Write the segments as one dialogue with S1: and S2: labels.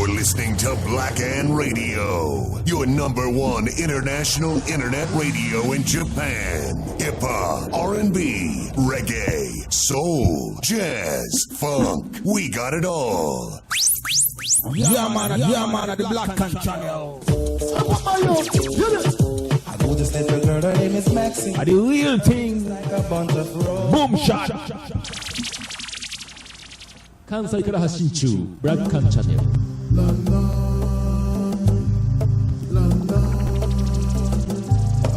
S1: You're listening to BLACKAN Radio, your #1 international internet radio in Japan. Hip-hop, R&B, reggae, soul, jazz, funk, we got it all.
S2: Yeah man, the BLACKAN channel.
S3: I know this little girl, her name is Maxine.
S2: The real thing,
S3: like a bunch of roses.
S2: boom shot. 関西から発信中、ブラッカンチャンネル。
S4: I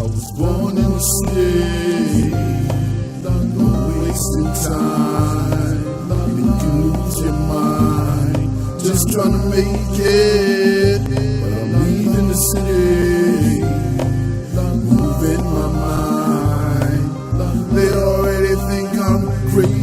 S4: was born in the city, no wasting time. You can lose your mind, just trying to make it. But I'm leaving the city, moving my mind. They already think I'm crazy.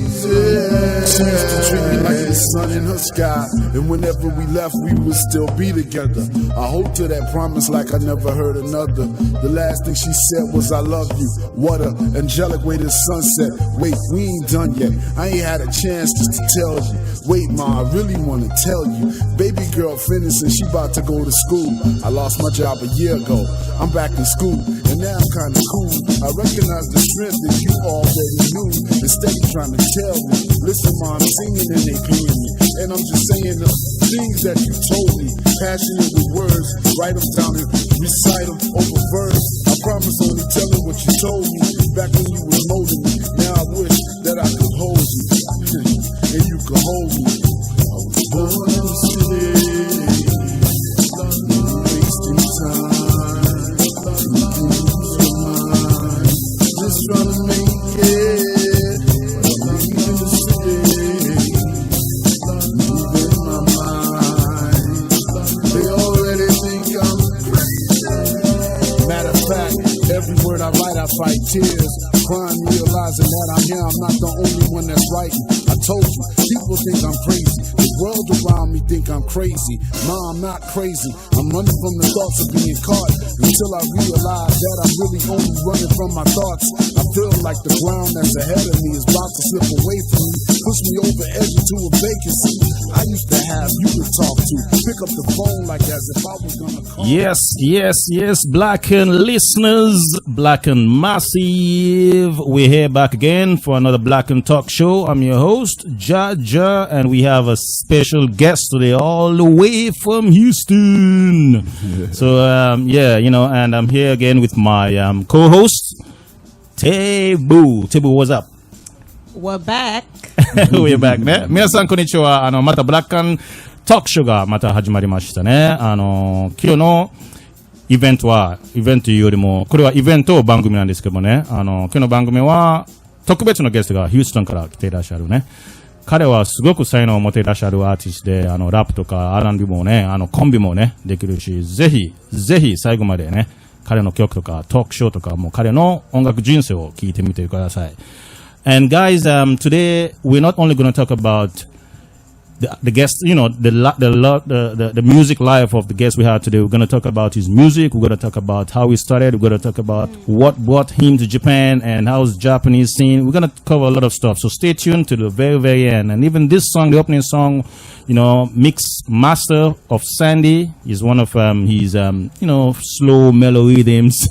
S4: She used to treat me like the sun in her sky, and whenever we left, we would still be together. I hold to that promise like I never heard another. The last thing she said was, I love you. What a angelic way to sunset. Wait, we ain't done yet. I ain't had a chance just to tell you. Wait, ma, I really want to tell you. Baby girl finished and she about to go to school. I lost my job a year ago. I'm back in school, and now I'm kind of cool. I recognize the strength that you already knew. Instead of trying to tell me, listen, ma, I'm singing and they paying me. And I'm just saying the things that you told me. Passionate with words, write them down and recite them over verse. I promise only telling what you told me back when you was molding me. Now I wish that I could hold you and you could hold me. I was born in the city, no wasting time. You can lose your mind, just trying to make it. But I'm leaving the city, moving my mind. They already think I'm crazy. Matter of fact, every word I write, I fight tears. Crying, realizing that I'm here, I'm not the only one that's writing. I told you, people think I'm crazy. The world around me think I'm crazy. Ma, I'm not crazy. I'm running from the thoughts of being caught until I realize that I'm really only running from my thoughts. I feel like the ground that's ahead of me is about to slip away from me, push me over edge into a vacancy. I used to have you to talk to, pick up the phone like as if I was gonna call.
S2: Yes, BLACKAN listeners, BLACKAN Massive. We're here back again for another BLACKAN talk show. I'm your host, Jaja, and we have a special guest today all the way from Houston. So, and I'm here again with my co-host, Tebu. Tebu, what's up?
S5: We're back.
S2: We're back ね。皆さんこんにちは。またBLACKANトークショーがまた始まりましたね。今日のイベントというよりも、これはイベント番組なんですけどもね。今日の番組は特別なゲストがヒューストンから来ていらっしゃるね。彼はすごく才能を持っていらっしゃるアーティストで、ラップとか R&B もね、コンビもね、できるし、ぜひ最後までね、彼の曲とかトークショーとかも彼の音楽人生を聞いてみてください。And guys, today we're not only going to talk about the guest, the music life of the guest we had today. We're going to talk about his music. We're going to talk about how he started. We're going to talk about what brought him to Japan and how's the Japanese scene. We're going to cover a lot of stuff. So stay tuned to the very, very end. And even this song, the opening song, mix master of Sandy is one of his, slow mellow rhythms.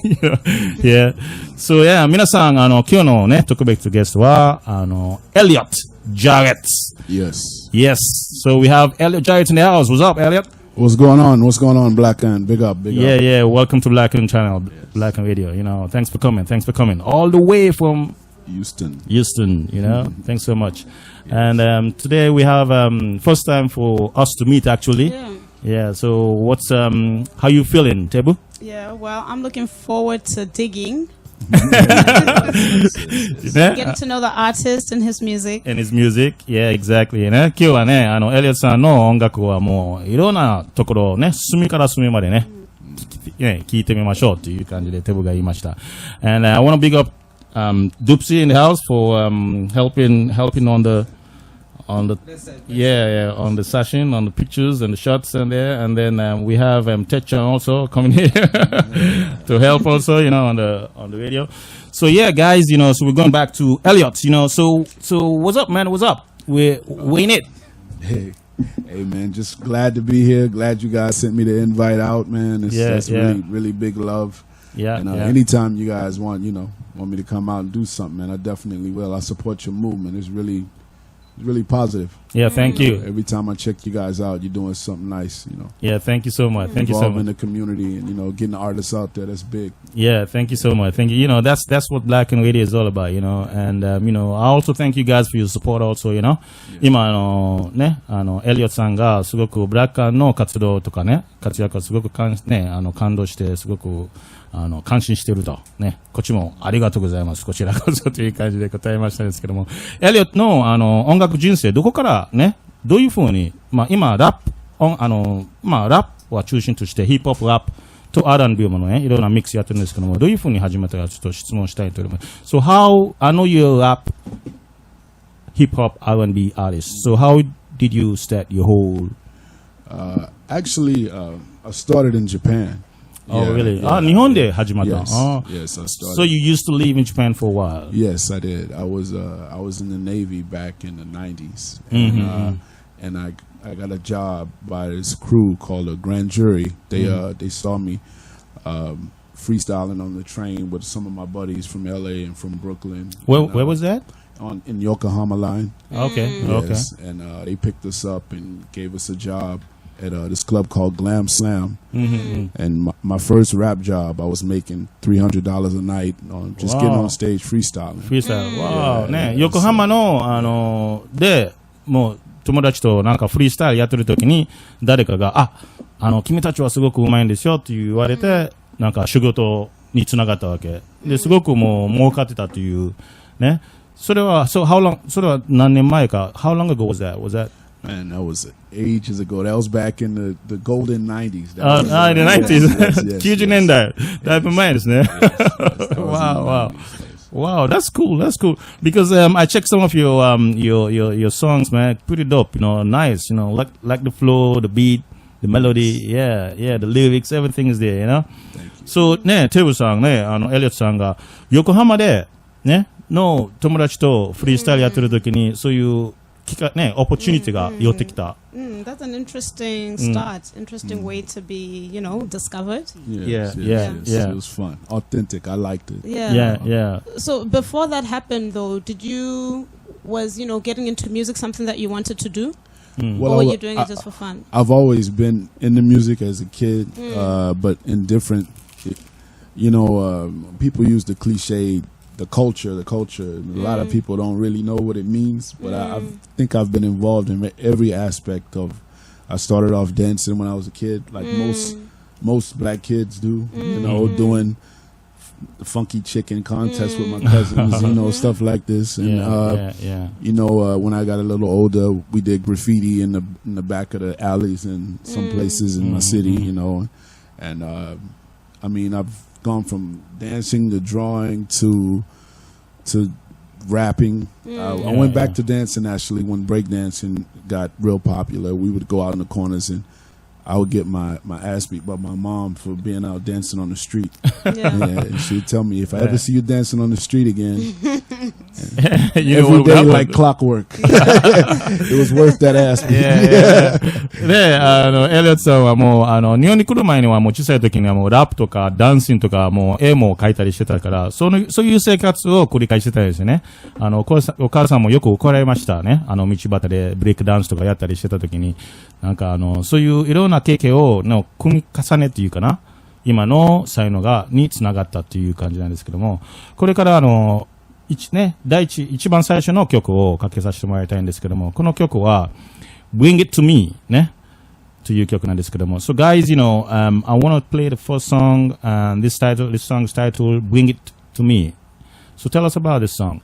S2: Yeah. So yeah, 皆さん、今日のね、特別ゲストは、ELLIOTT Jarrett. Yes. So we have ELLIOTT Jarrett in the house. What's up, ELLIOTT?
S4: What's going on? BLACKAN? Big up.
S2: Yeah. Welcome to BLACKAN channel, BLACKAN Radio. Thanks for coming. All the way from
S4: Houston.
S2: Thanks so much. And today we have first time for us to meet actually. Yeah. So what's how you feeling, Tebu?
S5: Yeah. Well, I'm looking forward to digging. Getting to know the artist and his music.
S2: Yeah, exactly. ね、今日はね、ELLIOTTさんの音楽はもういろんなところをね、隅から隅までね、聞いてみましょうという感じでテブが言いました。And I want to big up Doopsie in the house for helping on the on the session, on the pictures and the shots and there, and then we have Techa also coming here to help also, on the radio. So yeah, guys, so we're going back to ELLIOTT, so what's up, man? What's up? We're in it.
S4: Hey, Hey man, just glad to be here. Glad you guys sent me the invite out, man. That's really, really big love.
S2: Yeah,
S4: and anytime you guys want me to come out and do something, man, I definitely will. I support your movement. It's really positive.
S2: Yeah, thank you.
S4: Every time I check you guys out, you're doing something nice,
S2: Yeah, thank you so much. Thank you so
S4: Involving
S2: much.
S4: the community and, getting the artists out there, that's big.
S2: Yeah, thank you so much. Thank you. That's what BLACKAN Radio is all about, And, I also thank you guys for your support also,今、エリオットさんがすごくBLACKANの活動とかね、活躍がすごく感動して、すごく、感心していると。ね。こっちもありがとうございます。こちらこそという感じで答えましたんですけども。エリオットの、音楽人生、どこからね、どういうふうに、今、ラップ、ラップは中心として、ヒップホップラップと R&B もね、いろんなミックスやってるんですけども、どういうふうに始めたかちょっと質問したいと思います。So how, I know you're a rap, hip-hop, R&B artist. So how did you start your whole...
S4: Actually, I started in Japan.
S2: Oh, really?
S4: Yeah.
S2: 日本で始まった。
S4: Yes, I started.
S2: So you used to live in Japan for a while?
S4: Yes, I did. I was in the Navy back in the 90s. And I got a job by this crew called a Grand Jury. They saw me freestyling on the train with some of my buddies from LA and from Brooklyn.
S2: Where was that?
S4: In Yokohama line.
S2: Okay.
S4: Yes, and they picked us up and gave us a job at this club called Glam Slam. And my first rap job, I was making $300 a night on just getting on stage freestyling.
S2: Wow. ね、横浜の、で、もう友達となんかフリースタイルやってる時に、誰かが、君たちはすごく上手いんですよって言われて、なんか仕事につながったわけ。で、すごくもう儲かってたという、ね。それは何年前か How long ago was that?
S4: Man, that was ages ago. That was back in the golden 90s.
S2: The 90s. 90年代。だいぶ前ですね。Wow, that's cool. Because I checked some of your songs, man. Pretty dope, nice, like the flow, the beat, the melody, yeah, the lyrics, everything is there,
S4: Thank you.
S2: So, ね、テブさんね、エリオットさんが横浜でね、の友達とフリースタイルやってる時に、そういうオポチュニティが寄ってきた。
S5: That's an interesting start, interesting way to be, discovered.
S2: Yeah.
S4: It was fun, authentic. I liked it.
S2: Yeah.
S5: So before that happened, though, was getting into music something that you wanted to do?
S4: Well,
S5: or were you doing it just for fun?
S4: I've always been into music as a kid, but in different, people use the cliche. The culture. A lot of people don't really know what it means, but I think I've been involved in every aspect of. I started off dancing when I was a kid, like most black kids do. Doing the funky chicken contest with my cousins, stuff like this. And when I got a little older, we did graffiti in the back of the alleys in some places in my city. And I mean, I've gone from dancing to drawing to rapping. I went back to dancing actually when breakdancing got real popular. We would go out in the corners and I would get my ass beat by my mom for being out dancing on the street. And she'd tell me, if I ever see you dancing on the street again, every day like clockwork. It was worth that ass beat.
S2: で、エリオットさんはもう、日本に来る前にはもう小さい時にはもうラップとかダンシングとかもう絵も描いたりしてたから、そういう生活を繰り返してたんですよね。お母さんもよく怒られましたね。道端でブレイクダンスとかやったりしてた時に、なんかそういういろんな経験を組み重ねっていうかな、今の才能につながったっていう感じなんですけども、これから一番最初の曲をかけさせてもらいたいんですけども、この曲は Bring It To Me ね、という曲なんですけども、So guys, I want to play the first song, and this song's title Bring It To Me. So tell us about this song.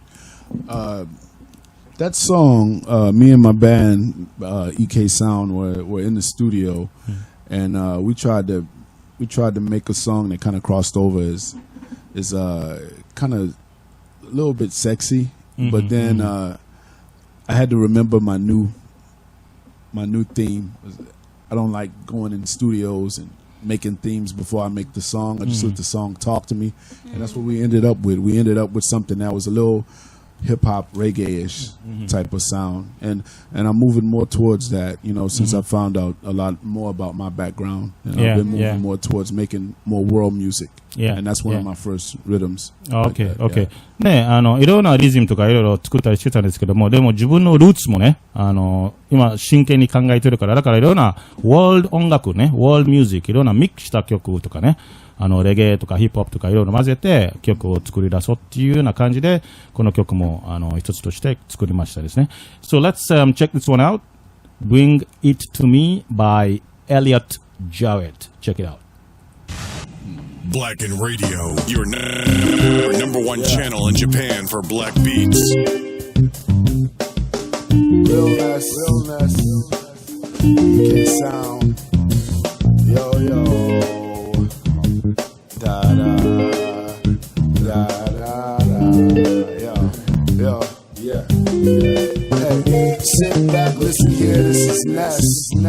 S4: That song, me and my band, EK Sound, were in the studio, and we tried to make a song that kind of crossed over is kind of a little bit sexy, but then I had to remember my new theme. I don't like going in studios and making themes before I make the song. I just let the song talk to me, and that's what we ended up with. We ended up with something that was a little hip hop reggae-ish type of sound, and I'm moving more towards that. Since I found out a lot more about my background, and I've been moving more towards making more world music. And that's one of my first rhythms.
S2: OK, OK。ね、いろんなリズムとかいろいろ作ったりしてたんですけども、でも自分のルーツもね、今真剣に考えてるから、だからいろんなワールド音楽ね、ワールドミュージック、いろんなミックスした曲とかね、レゲエとかヒップホップとかいろいろ混ぜて曲を作り出そうっていうような感じで、この曲も一つとして作りましたですね。So let's check this one out. Bring It To Me by Elliott Jarrett. Check it out.
S1: Blackan Radio, your number one channel in Japan for black beats.
S4: Realness, UK sound. Yo, da da da da da. Yeah. Hey, sit back, listen here, this is Ness.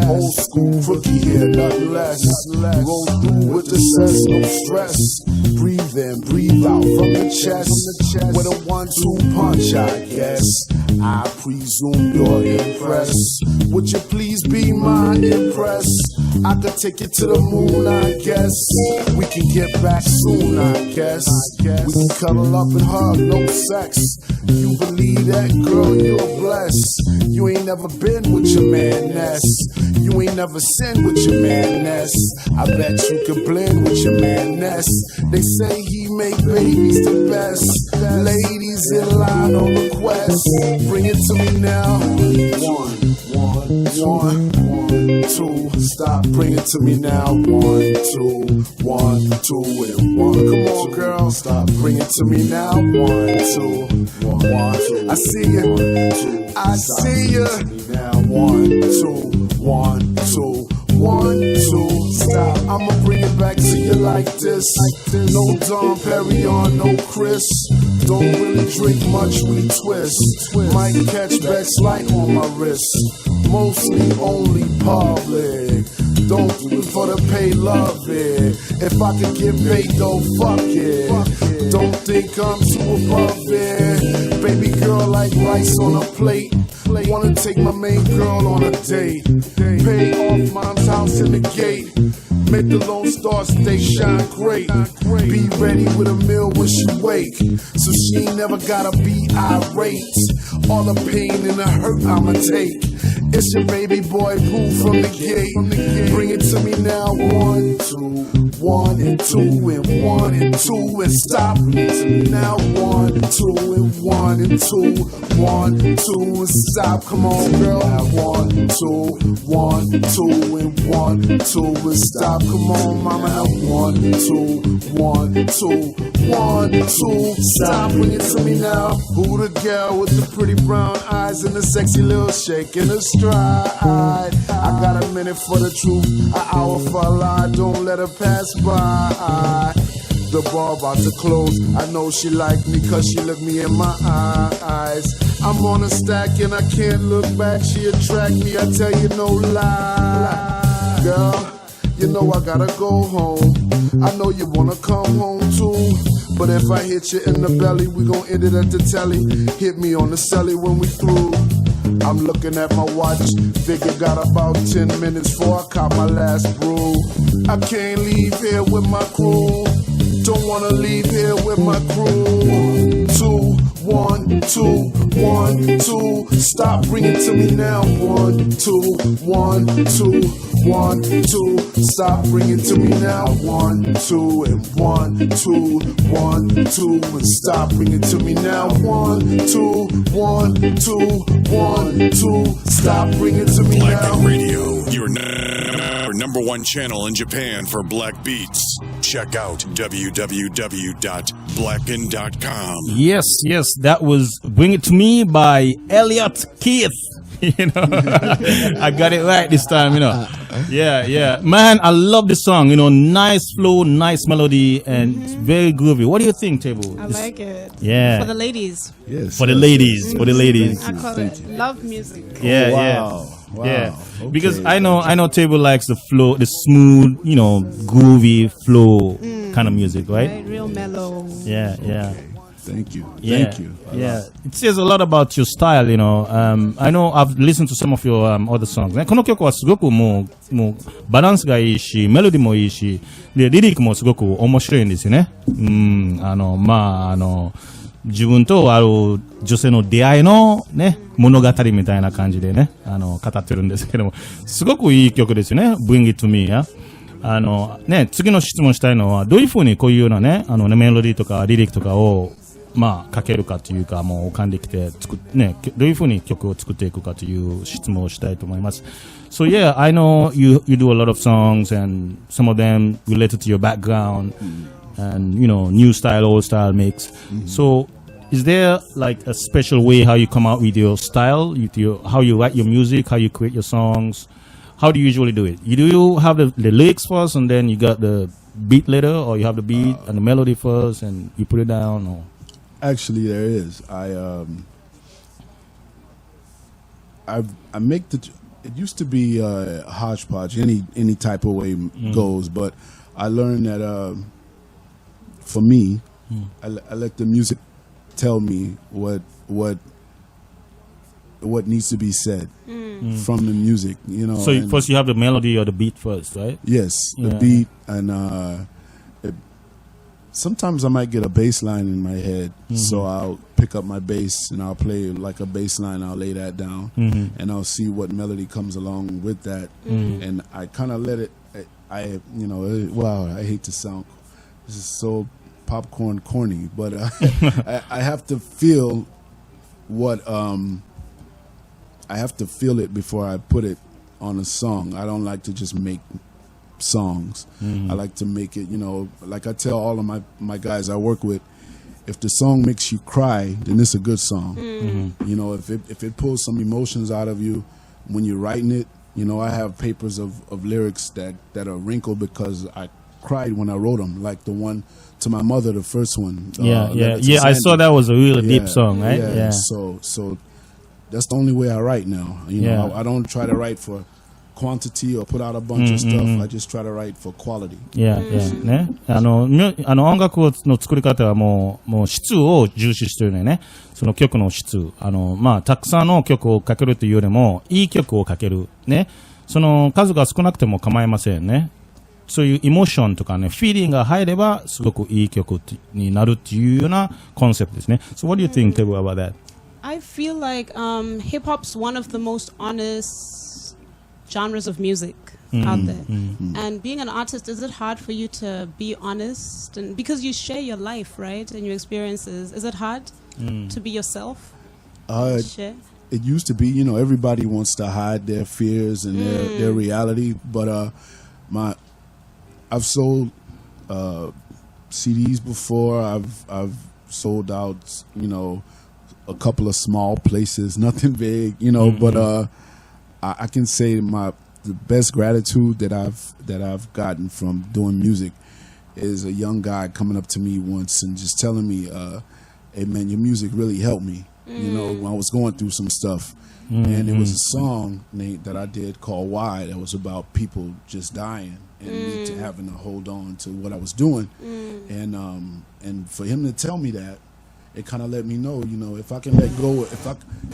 S4: Old school rookie here, nothing less. Roll through with the sense, no stress. Breathe in, breathe out from the chest. With a 1-2 punch, I guess. I presume you're impressed. Would you please be my impress? I could take you to the moon, I guess. We can get back soon, I guess. We can cuddle up and hug, no sex. You believe that, girl, you're blessed. You ain't never been with your man Ness. You ain't never sinned with your man Ness. I bet you can blend with your man Ness. They say he make babies the best. Ladies in line on the quest. Bring it to me now. 1, 2. Stop, bring it to me now. 1, 2, 1, 2, and 1. Come on, girl. Stop, bring it to me now. 1, 2, 1. I see you. I see you. 1, 2, 1, 2. 1, 2, stop. I'ma bring it back to you like this. No Dom Perignon, no Chris. Don't really drink much, we twist. Might catch Beck's light on my wrist. Mostly only public. Don't do it for the pay, love it. If I could get paid though, fuck it. Don't think I'm too above it. Baby girl like rice on a plate. Wanna take my main girl on a date. Pay off mom's house in the gate. Make the Lone Star State shine great. Be ready with a meal when she wake. So she ain't never gotta be irate. All the pain and the hurt I'ma take. It's your baby boy Pooh from the gate. Bring it to me now. 1, 2, 1 and 2 and 1 and 2 and stop. Bring it to me now. 1, 2 and 1 and 2, 1, 2 and stop. Come on, girl. 1, 2, 1, 2 and 1, 2 and stop. Come on, mama. Now 1, 2, 1, 2, 1, 2. Stop. Bring it to me now. Who the girl with the pretty brown eyes and the sexy little shake in the stride? I got a minute for the truth, an hour for a lie. Don't let her pass by. The bar about to close. I know she like me cause she look me in my eyes. I'm on a stack and I can't look back. She attract me, I tell you no lie. Girl, you know I gotta go home. I know you wanna come home too. But if I hit you in the belly, we gon' end it at the telly. Hit me on the celly when we through. I'm looking at my watch, figure got about 10 minutes before I caught my last brew. I can't leave here with my crew. Don't wanna leave here with my crew. 2, 1, 2, 1, 2. Stop, bring it to me now. 1, 2, 1, 2, 1, 2. Stop, bring it to me now. 1, 2 and 1, 2, 1, 2 and stop, bring it to me now. 1, 2, 1, 2, 1, 2. Stop, bring it to me now.
S1: Blackan Radio, your number one channel in Japan for black beats. Check out www.blackan.com.
S2: Yes, that was Bring It To Me by Elliott Keith. You know, I got it right this time, you know. Yeah. Man, I love the song, you know, nice flow, nice melody, and it's very groovy. What do you think, Table?
S5: I like it.
S2: Yeah.
S5: For the ladies.
S4: Yes.
S2: For the ladies.
S5: I call it love music.
S2: Yeah,
S4: Wow.
S2: Yeah.
S4: Okay.
S2: Because I know Table likes the flow, the smooth, you know, groovy flow kind of music, right?
S5: Real mellow.
S2: Yeah.
S4: Thank you.
S2: Yeah,
S4: Thank you.
S2: yeah. It says a lot about your style, you know. I know I've listened to some of your other songs. ね、この曲はすごくもうバランスがいいし、メロディもいいし、でリリックもすごく面白いんですよね。自分とある女性の出会いのね物語みたいな感じでね語ってるんですけども、すごくいい曲ですよね。Bring It to Me や。ね、次の質問したいのはどういうふうにこういうようなねメロディーとかリリックとかを書けるかというかもう浮かんできてね、どういうふうに曲を作っていくかという質問をしたいと思います。So yeah, I know you do a lot of songs and some of them related to your background and you know new style, old style mix. So is there like a special way how you come out with your style, how you write your music, how you create your songs? How do you usually do it? Do you have the lyrics first and then you got the beat later, or you have the beat and the melody first and you put it down? Or?
S4: Actually, there is. I make the. It used to be hodgepodge, any type of way goes, but I learned that for me, I let the music tell me what needs to be said from the music, you know.
S2: So first you have the melody or the beat first, right?
S4: Yes, the beat, and sometimes I might get a bass line in my head, so I'll pick up my bass and I'll play like a bass line. I'll lay that down, and I'll see what melody comes along with that, and I kind of let it. Wow, I hate to sound. This is so popcorn corny, but I have to feel what I have to feel it before I put it on a song. I don't like to just make songs. I like to make it, you know, like I tell all of my guys I work with, if the song makes you cry, then it's a good song. You know, if it pulls some emotions out of you when you're writing it, you know, I have papers of lyrics that are wrinkled because I cried when I wrote them, like the one to my mother, the first one.
S2: I saw that was a really deep song, right?
S4: Yeah. So that's the only way I write now. You know, I don't try to write for quantity or put out a bunch of stuff. I just try to write for quality.
S2: ね、音楽の作り方はもう質を重視してるのよね。その曲の質、たくさんの曲をかけるというよりもいい曲をかけるね。その数が少なくても構いませんね。そういうエモーションとかね、フィーリングが入ればすごくいい曲になるっていうようなコンセプトですね。So what do you think, Tebu, about that?
S5: I feel like hip hop's one of the most honest genres of music out there. And being an artist, is it hard for you to be honest? And because you share your life, right, and your experiences, is it hard to be yourself? Share?
S4: It used to be, you know, everybody wants to hide their fears and their reality, but I've sold CDs before. I've sold out, you know, a couple of small places, nothing big, you know. But I can say the best gratitude that I've gotten from doing music is a young guy coming up to me once and just telling me, "Hey man, your music really helped me." You know, when I was going through some stuff, and it was a song that I did called "Why" that was about people just dying. And me to having to hold on to what I was doing, and for him to tell me that, it kind of let me know, you know, if I can let go,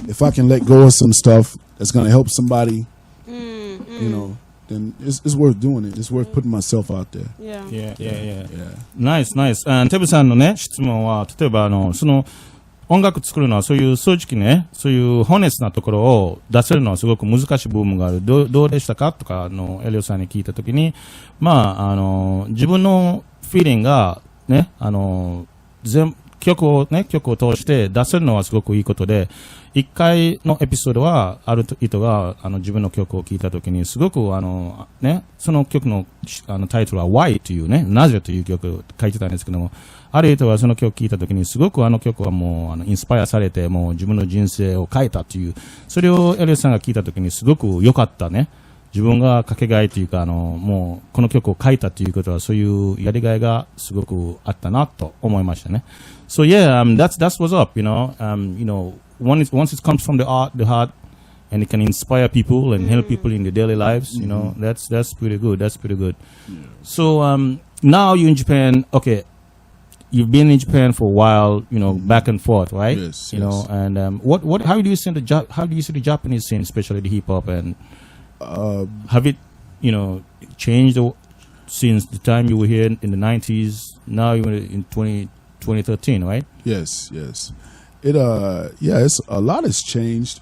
S4: if I can let go of some stuff that's gonna help somebody, you know, then it's worth doing it. It's worth putting myself out there.
S2: Yeah. Nice. テブさんのね質問は例えばその音楽作るのはそういう正直ね、そういうホネスなところを出せるのはすごく難しい部分がある。どうでしたかとかエリオさんに聞いたときに、自分のフィーリングがね、曲を通して出せるのはすごくいいことで、一回のエピソードはある人が自分の曲を聴いたときにすごくその曲のタイトルは Why というね、なぜという曲を書いてたんですけども、ある人はその曲を聴いたときにすごく曲はもうインスパイアされてもう自分の人生を変えたという、それをエリオさんが聞いたときにすごく良かったね。自分がかけがえというかもうこの曲を書いたということはそういうやりがいがすごくあったなと思いましたね。So yeah, that's what's up, you know. You know, once it comes from the heart, and it can inspire people and help people in their daily lives, you know, that's pretty good. That's pretty good. So now you're in Japan. Okay, you've been in Japan for a while, back and forth, right?
S4: Yes,
S2: You know,
S4: yes.
S2: and how do you see the Japanese scene, especially the hip hop, and have it, changed since the time you were here in the 90s? Now you're in 2013, right?
S4: Yes. It it's a lot has changed.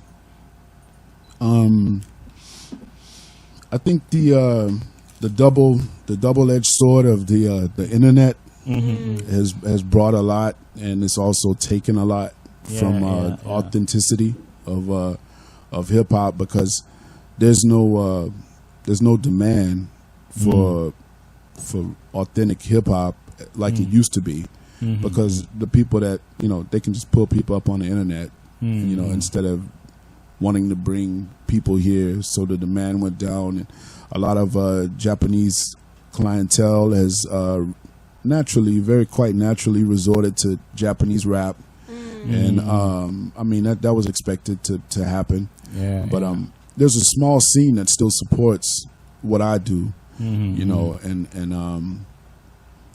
S4: I think the double-edged sword of the internet has brought a lot, and it's also taken a lot from authenticity of hip hop, because there's no demand for authentic hip hop like it used to be, because the people that they can just pull people up on the internet, instead of wanting to bring people here. So the demand went down, and a lot of Japanese clientele has quite naturally resorted to Japanese rap, and I mean that was expected to happen. But there's a small scene that still supports what I do, and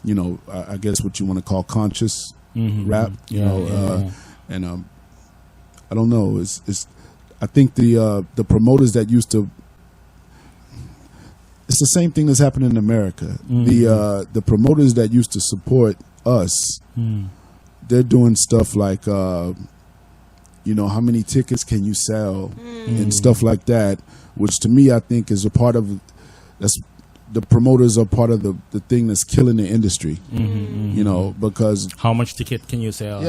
S4: I guess what you want to call conscious rap, and I don't know. It's I think the promoters that used to. It's the same thing that's happening in America. The promoters that used to support us, they're doing stuff like, how many tickets can you sell, and stuff like that, which to me I think is a part of the promoters are part of the thing that's killing the industry. Because
S2: how much ticket can you sell?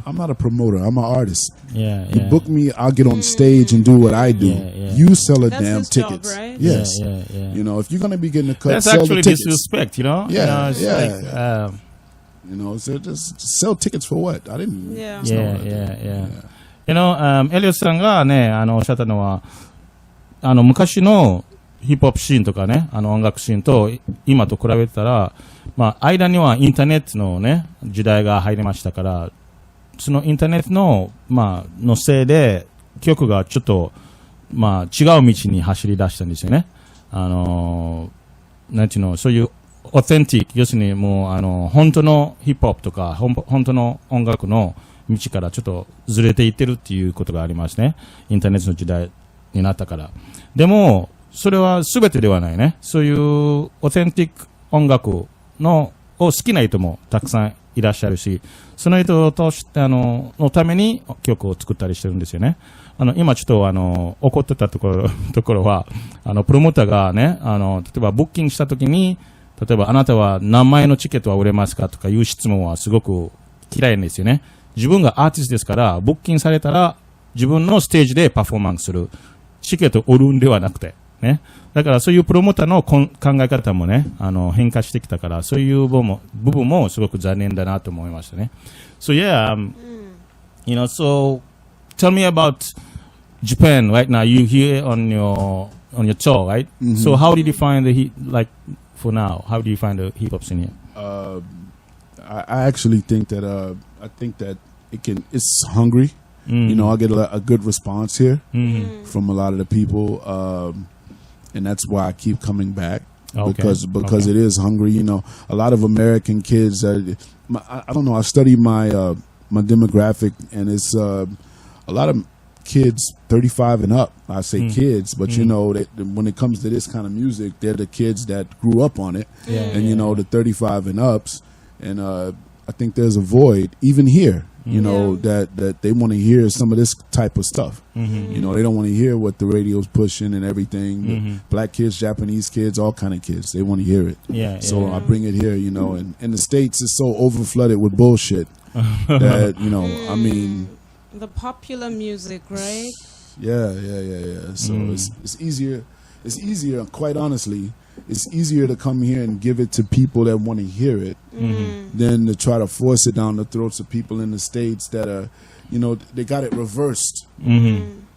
S4: I'm not a promoter. I'm an artist. You book me, I'll get on stage and do what I do. You sell a
S5: That's
S4: damn
S5: his
S4: tickets.
S5: job, right?
S4: Yes. If you're gonna be getting a cut,
S2: That's
S4: sell
S2: actually
S4: the tickets.
S2: disrespect,
S4: So just sell tickets for what? I didn't.
S5: Yeah.
S4: that's not what I did.
S2: エリオットさんがね、おっしゃったのは、昔のヒップホップシーンとかね、音楽シーンと今と比べたら、間にはインターネットのね、時代が入りましたから、そのインターネットの、のせいで、曲がちょっと、違う道に走り出したんですよね。なんていうの、そういうオーセンティック、要するにもう、本当のヒップホップとか、本当の音楽の道からちょっとずれていってるっていうことがありますね。インターネットの時代になったから。でも、それは全てではないね。そういうオーセンティック音楽を好きな人もたくさんいらっしゃるし、その人を通して、のために曲を作ったりしてるんですよね。今ちょっと怒ってたところは、プロモーターがね、例えばブッキングしたときに、例えばあなたは何枚のチケットは売れますかとかいう質問はすごく嫌いなんですよね。自分がアーティストですから、ブッキングされたら自分のステージでパフォーマンスする。チケットを売るんではなくて。ね。だからそういうプロモーターの考え方もね、変化してきたから、そういう部分もすごく残念だなと思いましたね。So yeah, so tell me about Japan right now. You here on your tour, right? So how did you find for now? How do you find the hip hop scene here?
S4: I actually think that it's hungry. I get a good response here from a lot of the people, and that's why I keep coming back, because it is hungry. A lot of American kids. I don't know. I studied my demographic, and it's a lot of kids 35 and up. I say kids, but when it comes to this kind of music, they're the kids that grew up on it, the 35 and ups, and I think there's a void even here. That they want to hear some of this type of stuff. They don't want to hear what the radio's pushing and everything. Black kids, Japanese kids, all kind of kids. They want to hear it. So I bring it here, and in the States, it's so overflooded with bullshit that, I mean.
S5: The popular music, right?
S4: Yeah. So it's easier, quite honestly. It's easier to come here and give it to people that want to hear it than to try to force it down the throats of people in the States that are, they got it reversed.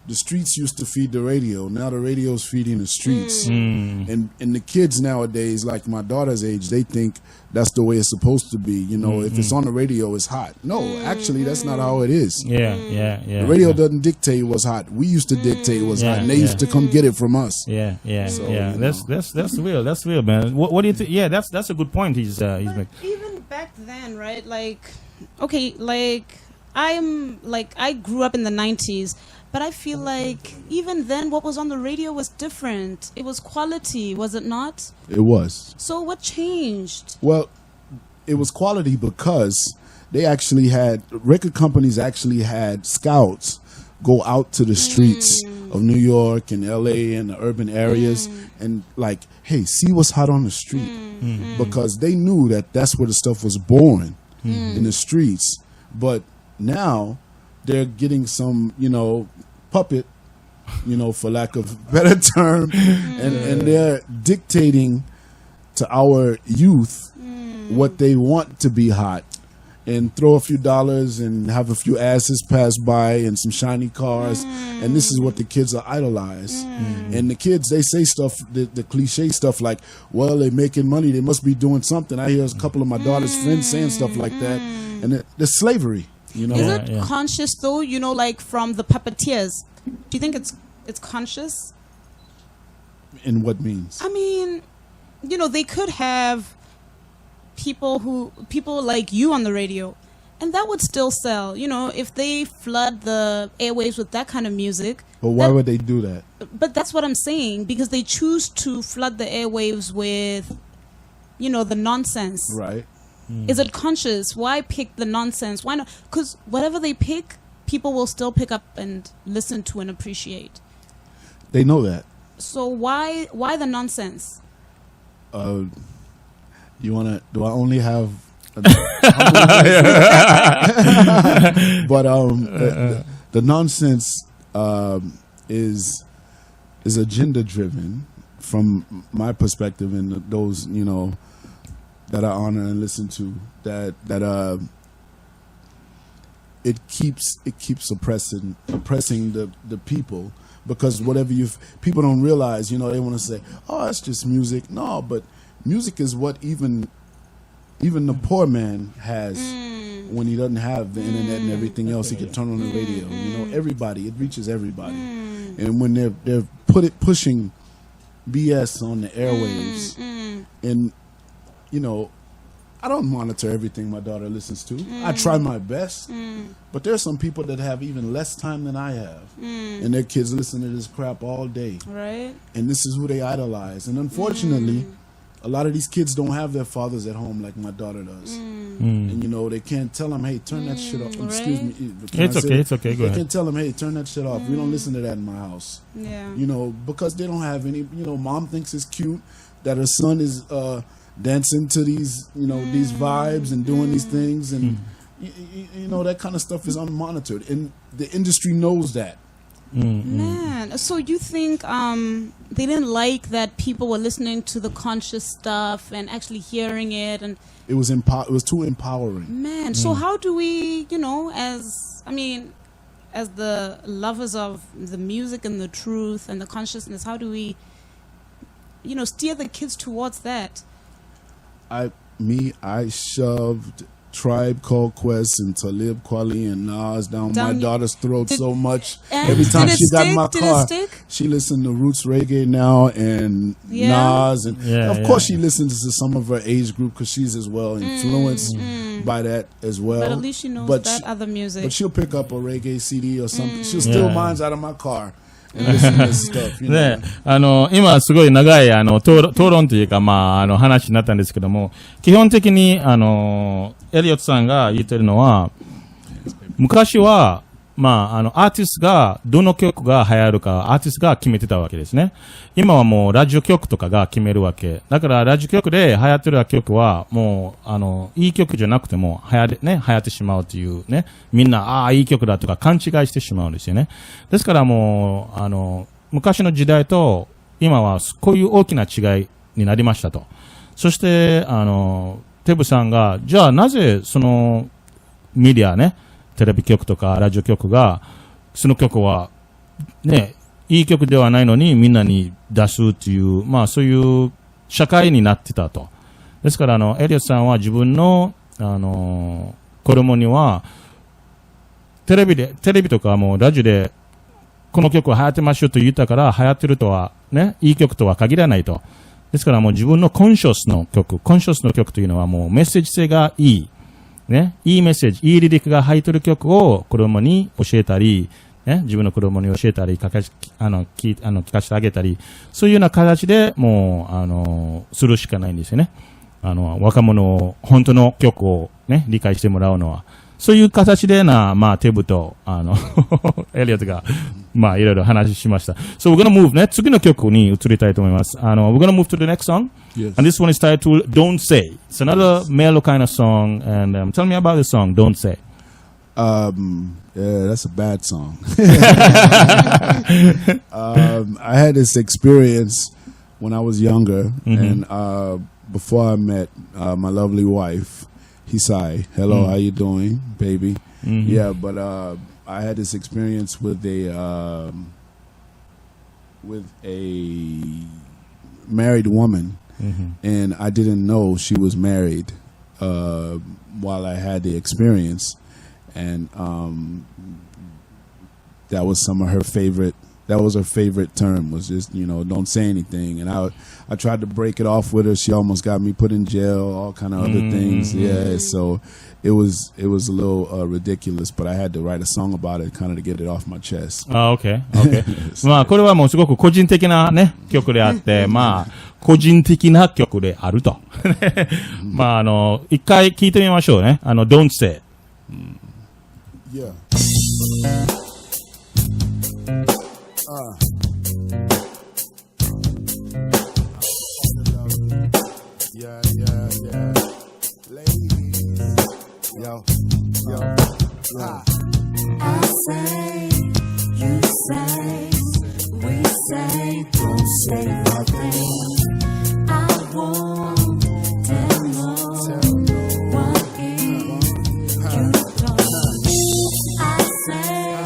S4: The streets used to feed the radio. Now the radio's feeding the streets. And the kids nowadays, like my daughter's age, they think that's the way it's supposed to be. If it's on the radio, it's hot. No, actually, that's not how it is. The radio doesn't dictate what's hot. We used to dictate what's hot, and they used to come get it from us.
S2: So, that's real. That's real, man. What do you think? Yeah, that's a good point he's making.
S5: Even back then, right? Like, okay, like I grew up in the 90s, but I feel like even then what was on the radio was different. It was quality, was it not?
S4: It was.
S5: So what changed?
S4: Well, it was quality because they actually had, record companies actually had scouts go out to the streets of New York and LA and the urban areas and like, hey, see what's hot on the street. Because they knew that that's where the stuff was born, in the streets. But now they're getting some, puppet, for lack of a better term, and they're dictating to our youth what they want to be hot. And throw a few dollars and have a few asses pass by and some shiny cars. And this is what the kids are idolized. And the kids, they say stuff, the cliche stuff like, well, they're making money. They must be doing something. I hear a couple of my daughter's friends saying stuff like that. And there's slavery, Is
S5: it conscious though, like from the puppeteers? Do you think it's conscious?
S4: In what means?
S5: I mean, they could have people like you on the radio, and that would still sell, if they flood the airwaves with that kind of music.
S4: But why would they do that?
S5: But that's what I'm saying, because they choose to flood the airwaves with the nonsense.
S4: Right.
S5: Is it conscious? Why pick the nonsense? Why not? Because whatever they pick, people will still pick up and listen to and appreciate.
S4: They know that. So
S5: why the nonsense?
S4: Do I only have but the nonsense is agenda driven from my perspective, and those that I honor and listen to, that it keeps oppressing the people, because whatever people don't realize, they want to say, oh, it's just music. No, but music is what even the poor man has when he doesn't have the internet and everything else. He can turn on the radio. Everybody, it reaches everybody. And when they're pushing BS on the airwaves, and I don't monitor everything my daughter listens to. I try my best, but there's some people that have even less time than I have, and their kids listen to this crap all day.
S5: Right.
S4: And this is who they idolize. And unfortunately, a lot of these kids don't have their fathers at home like my daughter does. And they can't tell them, hey, turn that shit off. Excuse me.
S2: It's okay. Go ahead.
S4: They can't tell them, hey, turn that shit off. We don't listen to that in my house.
S5: Yeah.
S4: Because they don't have any. Mom thinks it's cute that her son is dancing to these, these vibes and doing these things, and that kind of stuff is unmonitored, and the industry knows that.
S5: Man, so you think they didn't like that people were listening to the conscious stuff and actually hearing it, and
S4: it was too empowering.
S5: Man, so how do we, as the lovers of the music and the truth and the consciousness, how do we, steer the kids towards that? I shoved Tribe Called Quest and Talib Kweli and Nas down my daughter's throat so much. Every time she got in my car, she listened to roots reggae now and Nas, and of course she listens to some of her age group because she's as well influenced by that as well. But at least she knows that other music.
S4: But she'll pick up a reggae CD or something. She'll steal mine out of my car.
S2: ね、今すごい長い討論というか、話になったんですけども、基本的にエリオットさんが言ってるのは、昔はアーティストがどの曲が流行るかアーティストが決めてたわけですね。今はもうラジオ局とかが決めるわけ。だからラジオ局で流行ってる曲はもういい曲じゃなくても流行ってしまうというね。みんないい曲だとか勘違いしてしまうんですよね。ですからもう昔の時代と今はこういう大きな違いになりましたと。そしてテブさんがじゃあなぜそのメディアね。テレビ局とかラジオ局がその曲はねいい曲ではないのにみんなに出すっていうそういう社会になってたと。ですからエリオットさんは自分の子供にはテレビとかもラジオでこの曲は流行ってますよと言ったから流行ってるとはねいい曲とは限らないと。ですからもう自分のコンショスの曲というのはもうメッセージ性がいい。ね。いいメッセージ、いいリリックが入ってる曲を子供に教えたり、ね。自分の子供に教えたり、聞かせてあげたり、そういうような形でもう、するしかないんですよね。若者を、本当の曲をね、理解してもらうのは。そういう形でテブと、エリオットが、いろいろ話しました。So we're gonna move ね、次の曲に移りたいと思います。we're gonna move to the next song.
S4: Yes.
S2: And this one is titled Don't Say. It's another mellow kind of song. And tell me about the song, Don't Say.
S4: Yeah, that's a bad song. I had this experience when I was younger, and before I met my lovely wife, Hisai. Hello, how you doing, baby? Yeah, but I had this experience with a married woman, and I didn't know she was married while I had the experience. And that was some of her favorite. That was her favorite term. Was just don't say anything. And I tried to break it off with her. She almost got me put in jail. All kind of other things. Yeah. So it was a little ridiculous. But I had to write a song about it, kind of to get it off my chest.
S2: Okay. これはもうすごく個人的なね曲であって、個人的な曲であると。一回聞いてみましょうね。Don't Say.
S4: Yeah. Yeah. Ladies. Yo.
S6: I say, you say, we say, don't say nothing. I won't tell no one if you don't. I say,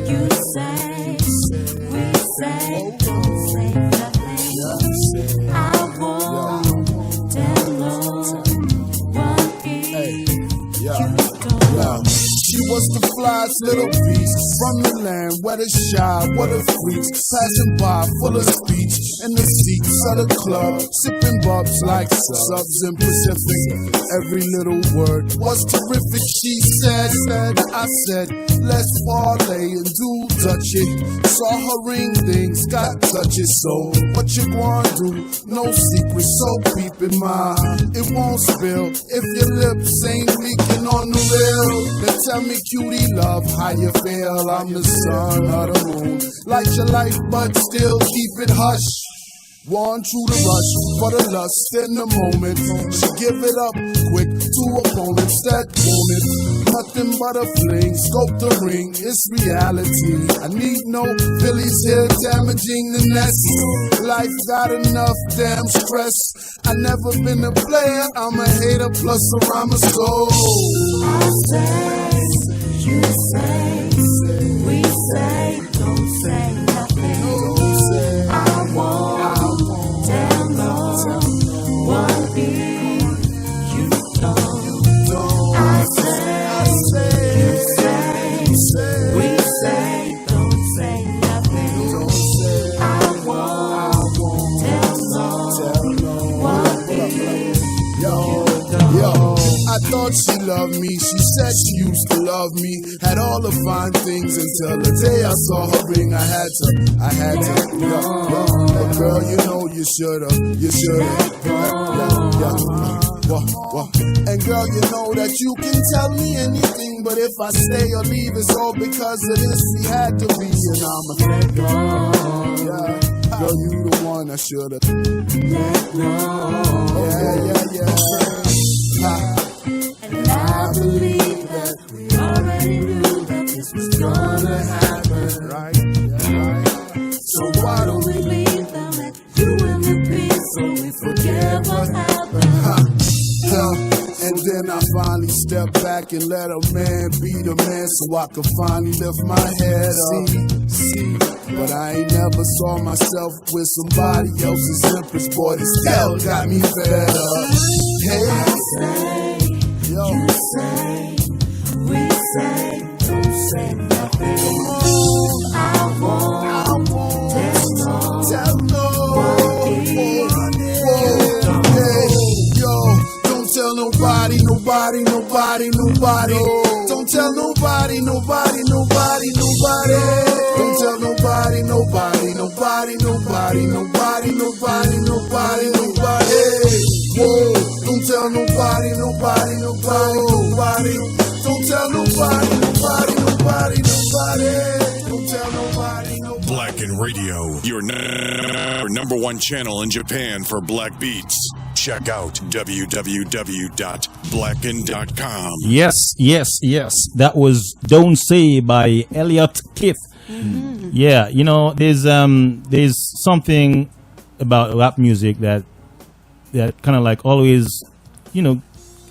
S6: you say, we say, don't say nothing. I won't tell no one if you don't.
S4: She was the flyest little beast from the land where the shy, what a freaks, passing by full of speech in the seats of the club, sipping bubs like subs in Pacific. Every little word was terrific. She said, I said, let's parlay and do touch it. Saw her ring things, got touches. So what you gonna do? No secret, so peep in mind. It won't spill if your lips ain't leaking on the real. Then tell me, cutie love, how you feel? I'm the sun or the moon. Light your life, but still keep it hush. One through the rush for the lust in the moment. She give it up quick to opponents that want it. Nothing but a fling, scope the ring, it's reality. I need no Phillies here damaging the nest. Life got enough damn stress. I never been a player, I'm a hater plus a rhymer soul.
S6: I say, you say, we say, don't say nothing. I won't tell no one if you don't. I say, you say, we say, don't say nothing. I won't tell no one if you don't.
S4: I thought she loved me, she said she used to love me. Had all the fine things until the day I saw her ring. I had to, But girl, you know you should've. And girl, you know that you can tell me anything, but if I stay or leave, it's all because of this. We had to be, and I'm a let go. Yeah, girl, you the one I should've let go. Yeah.
S6: And I believe that we already knew that this was gonna happen.
S4: Right.
S6: So why don't we leave them at you and the peace so we forget what happened?
S4: And then I finally stepped back and let a man be the man so I could finally lift my head up. See, but I ain't never saw myself with somebody else's empress. Boy, this hell got me fed up. Hey,
S6: I say, you say, we say, don't say nothing. I won't tell no one if
S4: nobody, nobody, nobody. Don't tell nobody, nobody, nobody, nobody. Don't tell nobody, nobody, nobody, nobody, nobody, nobody, nobody, nobody. Whoa, don't tell nobody, nobody, nobody, nobody. Don't tell nobody, nobody, nobody, nobody. Don't tell nobody, nobody.
S1: Blackan Radio, your number one channel in Japan for black beats. Check out www.blackan.com.
S2: Yes, yes, yes. That was Don't Say by Elliott Keith. Mm-hmm. Yeah, you know, there's something about rap music that kind of like always, you know,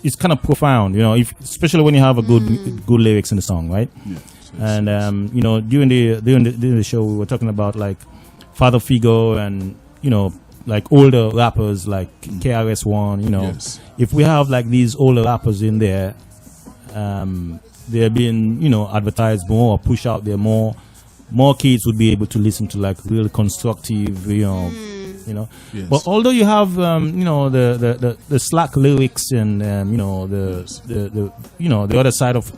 S2: it's kind of profound, you know, especially when you have a good lyrics in the song, right?
S4: Yeah.
S2: And you know, during the show, we were talking about like father figure and, you know, like older rappers like KRS-One. You know,
S4: Yes.
S2: If we have like these older rappers in there, they're being, you know, advertised more or pushed out there more kids would be able to listen to like really constructive, you know.
S4: Yes.
S2: But although you have you know, the slack lyrics and you know, the you know, the other side of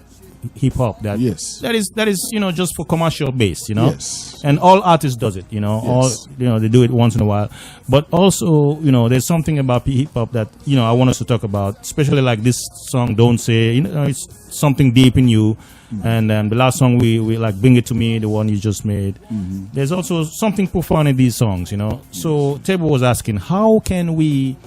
S2: hip hop that
S4: Yes.
S2: that is you know, just for commercial base, you know.
S4: Yes.
S2: And all artists does it, you know.
S4: Yes.
S2: All, you know, they do it once in a while. But also, you know, there's something about hip hop that, you know, I want us to talk about, especially like this song Don't Say, you know, it's something deep in you. And the last song we like Bring It To Me, the one you just made. There's also something profound in these songs, you know. So Table was asking, how can we,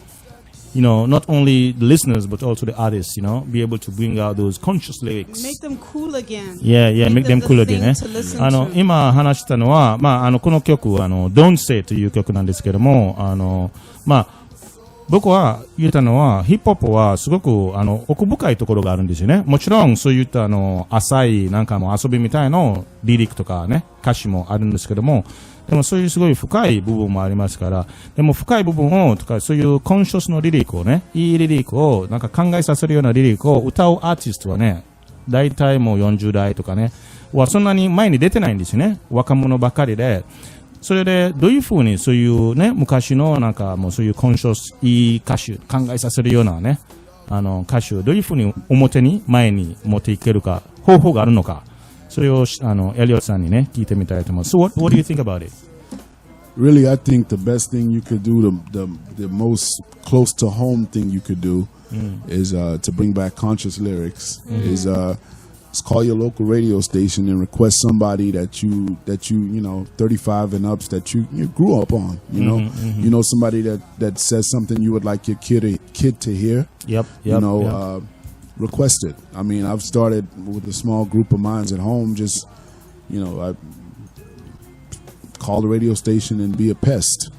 S2: you know, not only the listeners but also the artists, you know, be able to bring out those conscious lyrics.
S5: Make them cool again.
S2: Yeah, make them
S5: the
S2: cool
S5: thing
S2: again,
S5: to listen
S2: 今話したのは、まあ、この曲、Don't Say という曲なんですけども、まあ、僕は言ったのは、ヒップホップはすごく、奥深いところがあるんですよね。もちろん、そういった、浅い、なんかも遊びみたいの、リリックとかね、歌詞もあるんですけども、でもそういうすごい深い部分もありますから、でも深い部分を、とかそういうコンシャスのリリックをね、いいリリックを、なんか考えさせるようなリリックを歌うアーティストはね、大体もう40代とかね、はそんなに前に出てないんですよね。若者ばかりで。それで、どういうふうにそういうね、昔のなんかもうそういうコンシャス、いい歌手、考えさせるようなね、歌手をどういうふうに表に、前に持っていけるか、方法があるのか、それを、エリオットさんにね、聞いてみたいと思います。So what do you think about it?
S4: Really, I think the best thing you could do, the most close to home thing you could do is to bring back conscious lyrics, is call your local radio station and request somebody that you know 35 and ups that you grew up on, you know. You know, somebody that says something you would like your kid to hear.
S2: Yep.
S4: You know, request it. I mean, I've started with a small group of mine at home, just, you know, I call the radio station and be a pest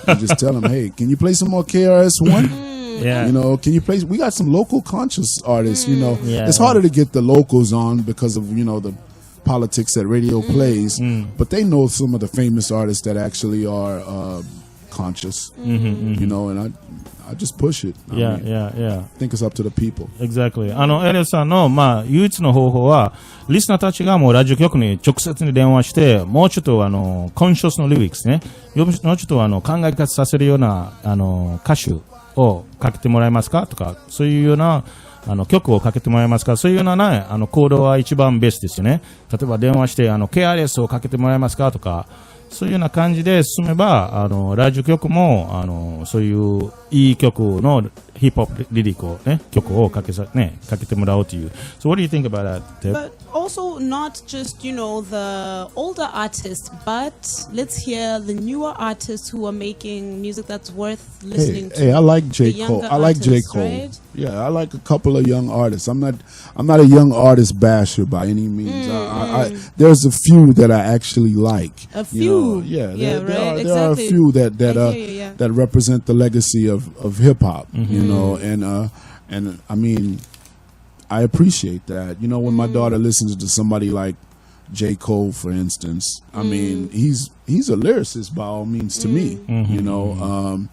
S4: and just tell them, hey, can you play some more KRS-One?
S2: Yeah.
S4: You know, can you play? We got some local conscious artists, you know. It's harder to get the locals on because of, you know, the politics that radio plays, but they know some of the famous artists that actually are conscious, you know, and I just push it. I think it's up to the people.
S2: Exactly. エリオさんの、まあ、唯一の方法は、リスナーたちがもうラジオ局に直接に電話して、もうちょっとコンシャスのリリックスね、もうちょっと考え方させるような、歌手をかけてもらえますかとか、そういうような、曲をかけてもらえますか、そういうようなね、行動は一番ベストですよね。例えば電話して、KRS をかけてもらえますかとか、そういうような感じで進めば、ラジオ局も、そういういい曲のヒップホップリリックをね、曲をかけてもらおうという。So what do you think about that, Tip?
S5: But also not just, you know, the older artists, but let's hear the newer artists who are making music that's worth listening to.
S4: Hey, I like J.
S5: The
S4: Cole.
S5: younger
S4: I like J.
S5: artists,
S4: Cole.
S5: right?
S4: Yeah, I like a couple of young artists. I'm not a young artist basher by any means. There's a few that I actually like.
S5: A few.
S4: You know?
S5: Yeah, right.
S4: There are a few that represent the legacy of hip hop. You know, and I mean, I appreciate that. You know, when my daughter listens to somebody like J. Cole, for instance, I mean, he's a lyricist by all means to me. You know,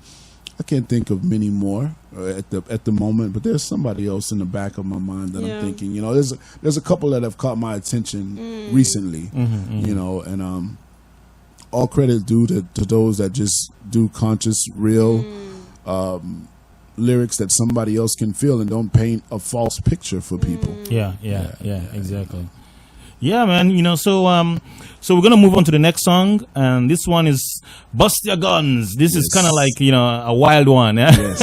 S4: I can't think of many more at the moment, but there's somebody else in the back of my mind that I'm thinking. You know, there's a couple that have caught my attention recently. You know, and all credit due to those that just do conscious, real. lyrics that somebody else can feel and don't paint a false picture for people.
S2: Yeah, exactly. Yeah, man. So we're gonna move on to the next song, and this one is "Bust Your Guns." This is kind of like a wild one. Yeah?
S4: Yes.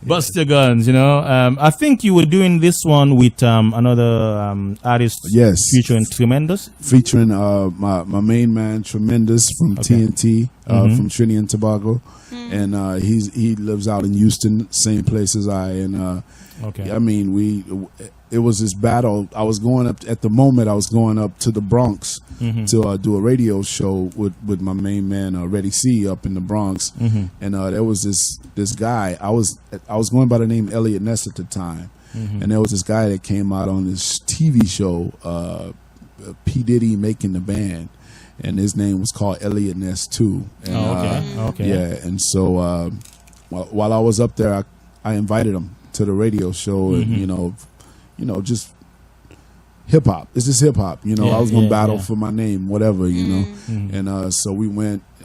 S2: Bust Your Guns. I think you were doing this one with another artist.
S4: Yes,
S2: featuring Tremendous.
S4: Featuring my main man Tremendous from TNT from Trinidad and Tobago, and he lives out in Houston, same place as I. And I mean it was this battle. I was going up to the Bronx to do a radio show with my main man Reddy C up in the Bronx, and there was this guy. I was going by the name Elliott Ness at the time, and there was this guy that came out on this TV show, P Diddy Making the Band, and his name was called Elliott Ness too. And,
S2: okay.
S4: Yeah, and so while I was up there, I invited him to the radio show, and just hip hop. It's just hip hop. I was gonna battle for my name, whatever, and so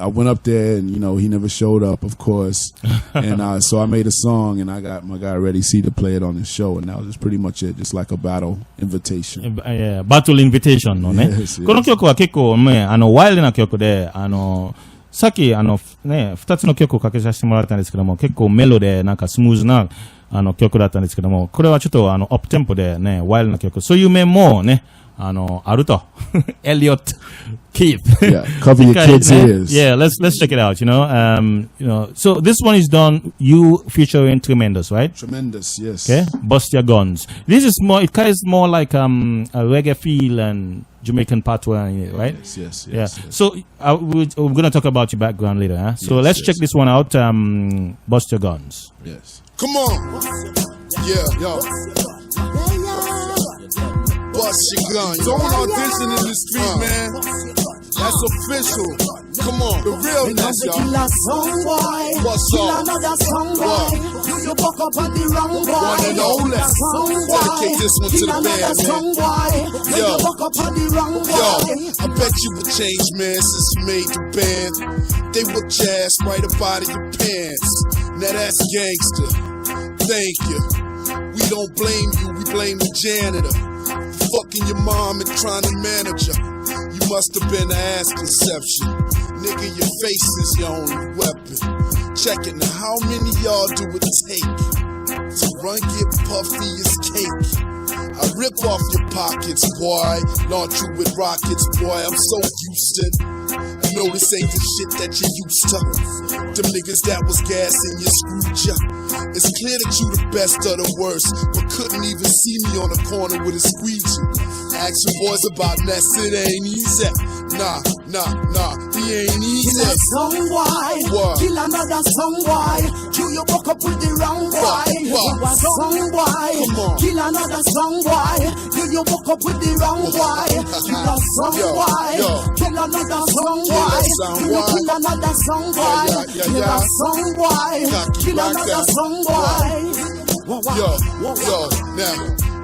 S4: I went up there, and he never showed up, of course, and so I made a song, and I got my guy Reddy C to play it on his show, and that was just pretty much it, just like a battle invitation.
S2: Battle invitation のね。この曲は結構ワイルドな曲で、さっき二つの曲をかけさせてもらったんですけども、結構メロでなんかスムーズな曲だったんですけども、これはちょっとアップテンポでね、ワイルドな曲、そういう面もね、あると。Elliott, Keith.
S4: Yeah, cover your kids' ears.
S2: Yeah, let's check it out, So this one is done, you featuring Tremendous, right?
S4: Tremendous, yes.
S2: Okay, Bust Your Guns. This is more, it carries more like a reggae feel and Jamaican patois in it, right?
S4: Yes.
S2: Yeah. So we're going to talk about your background later, huh? So let's check this one out, Bust Your Guns.
S4: Yes.
S7: Come on. Yeah, yo. Bust your gun. Don't audition in the street, man. That's official. Come on, the realness, y'all. What's up? What?
S6: You buck up on the wrong boy.
S7: One and only. Dedicate this one to the band, man. Yo, I bet you would change, man, since you made the band. They whipped your ass right up out of your pants. Now that's gangster. Thank you. We don't blame you, we blame the janitor. Fucking your mom and trying to manage her. You must have been an ass conception. Nigga, your face is your only weapon. Check it now, how many y'all do it take to run get puffy as cake? I rip off your pockets, boy. Launch you with rockets, boy. I'm so Houston. I know this ain't the shit that you used to. Them niggas that was gassing you screwed ya. It's clear that you the best of the worst, but couldn't even see me on the corner with a squeegee. Action boys about Ness, it ain't easy. Nah, he ain't easy.
S6: Kill a song boy,
S7: What?
S6: kill another song boy. You woke up with the wrong boy. You a song boy,
S7: Come on.
S6: kill another song boy. You woke up with the wrong boy. Kill a song boy, kill another song boy. You kill another song boy. Kill a song boy, kill another song boy.
S7: Yo, now.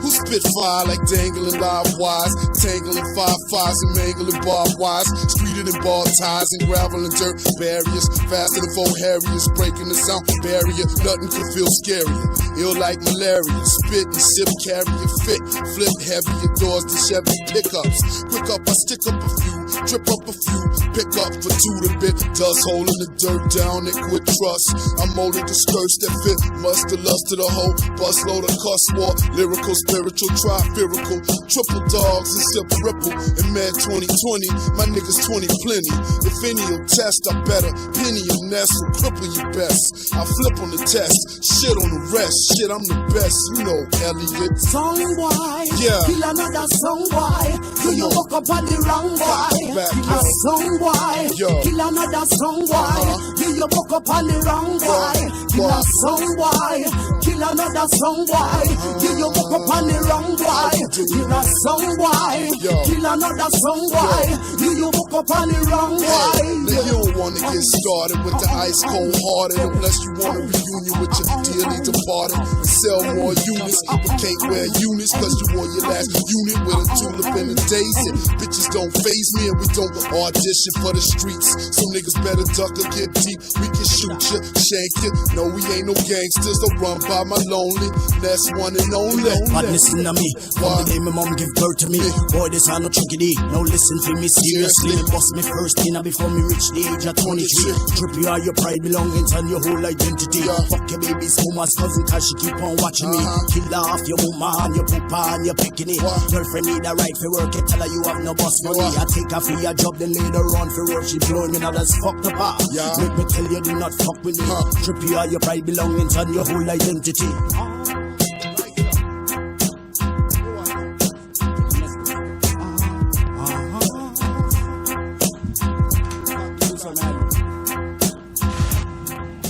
S7: Who spit fire like dangling live wires, tangling 5-5s and mangling barbed wires, streeted in ball ties and gravel and dirt barriers, faster than 4 Harriers, breaking the sound barrier, nothing could feel scarier, ill like malaria, spit and sip, carry a fit, flip heavier doors to Chevy pickups, quick up, I stick up a few, trip up a few, pick up for 2 to bit, dust hole in the dirt down at quick trust, I'm molded the skirts that fit, must the lust of the hoe, bust load of cuss war, lyrical spiritual, tri-spiritual, triple dogs and simple ripple. In Mad 2020, my niggas 20 plenty. If any will test, I better penny or nest or cripple your best. I flip on the test, shit on the rest. Shit, I'm the best, you know, Elliott.
S6: Song boy,
S7: Yeah.
S6: kill another song boy. You woke up on the wrong boy.
S7: Back
S6: Kill a
S7: up.
S6: song boy,
S7: Yo.
S6: kill another song boy. You woke up on the wrong boy. Kill a song boy, kill another song boy. You woke up on the wrong boy. Kill a song boy, kill another song boy. You woke up on the wrong boy.
S7: Now you don't wanna get started with the ice cold hearted unless you want a reunion with your dearly departed. better and sell more units. But can't wear units cause you wore your last unit with a tulip and a daisy. Bitches don't faze me and we don't audition for the streets. Some niggas better duck or get deep. We can shoot ya, shank ya. No, we ain't no gangsters. Don't run by my lonely. That's one and only.
S6: But listen to me, from the day my mom give birth to me. Boy, this ain't no tricky. No, listen to me seriously. Bust me first dinner before me reach the age of 23. Strip you all your pride, belongings, and your whole identity. Fuck your baby's mama's cousin, cause she keep on watching me. Kill off your mama and your papa and your picking it. Girlfriend need a right for work, tell her you have no boss money. I take her for your job, then later on for work, she blowing me now that's fucked up. Make me tell you, do not fuck with me. Strip you all your pride, belongings, and your whole identity.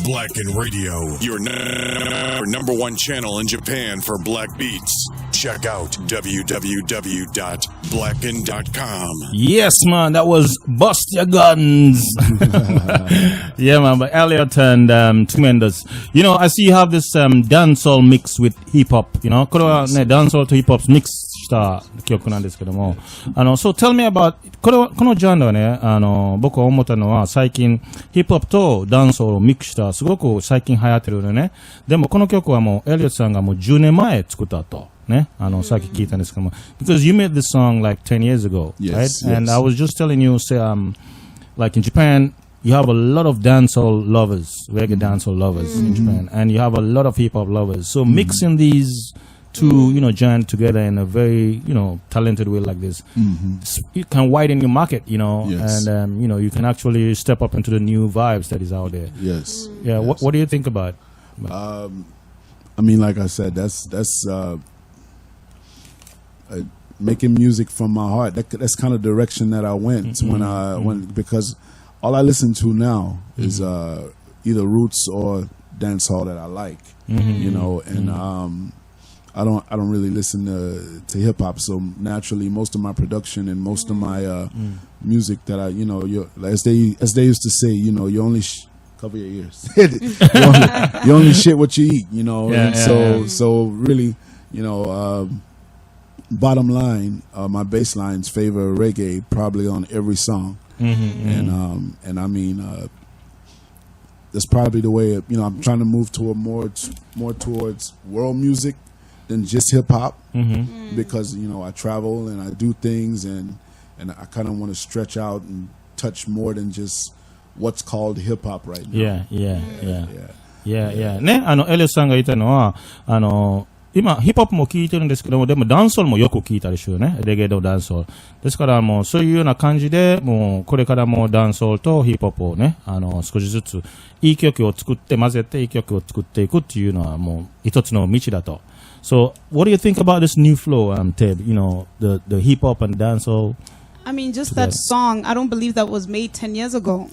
S1: Blackan Radio, your number one channel in Japan for black beats. Check out www.blackan.com.
S2: Yes, man, that was Bust Your Guns. Yeah, man, but Elliott and Tremendous. You know, I see you have this dancehall mix with hip hop. You know, これはね、dancehall to hip hop's mixした曲なんですけども、so tell me about このジャンルはね、僕は思ったのは最近ヒップホップとダンスをミックスしたすごく最近流行ってるよね。でもこの曲はもうエリオットさんがもう10年前作ったと。ね、さっき聞いたんですけども、because you made this song like 10 years ago,
S4: yes,
S2: right?
S4: Yes.
S2: And I was just telling you, say, like in Japan, you have a lot of dancehall lovers, reggae dancehall lovers in Japan, and you have a lot of hip hop lovers. So mixing these two, you know, join together in a very, you know, talented way like this, it can widen your market, you know,
S4: yes.
S2: and you know, you can actually step up into the new vibes that is out there.
S4: Yes.
S2: Yeah.
S4: Yes.
S2: What do you think about?
S4: I mean, like I said, that's making music from my heart. That's kind of the direction that I went when because all I listen to now is either roots or dancehall that I like, you know, and I don't really listen to hip hop. So naturally, most of my production and most of my music that I, you know, as they used to say, you know, you only cover your ears. you only shit what you eat, you know. So really, you know. Bottom line, my bass lines favor reggae probably on every song, and I mean that's probably the way. You know, I'm trying to move toward more towards world music than just hip hop, because you know I travel and I do things, and I kind of want to stretch out and touch more than just what's called hip hop right now.
S2: Yeah. ね、エリオさんが言ったのは今、ヒップホップも聴いてるんですけども、でもダンソールもよく聴いたりするね。レゲエのダンソール。ですからもうそういうような感じで、もうこれからもダンソールとヒップホップをね、少しずついい曲を作って混ぜていい曲を作っていくっていうのはもう一つの道だと。So, what do you think about this new flow, Ted? You know, the hip hop and dancehall?
S5: I mean, just that song, I don't believe that was made 10 years ago.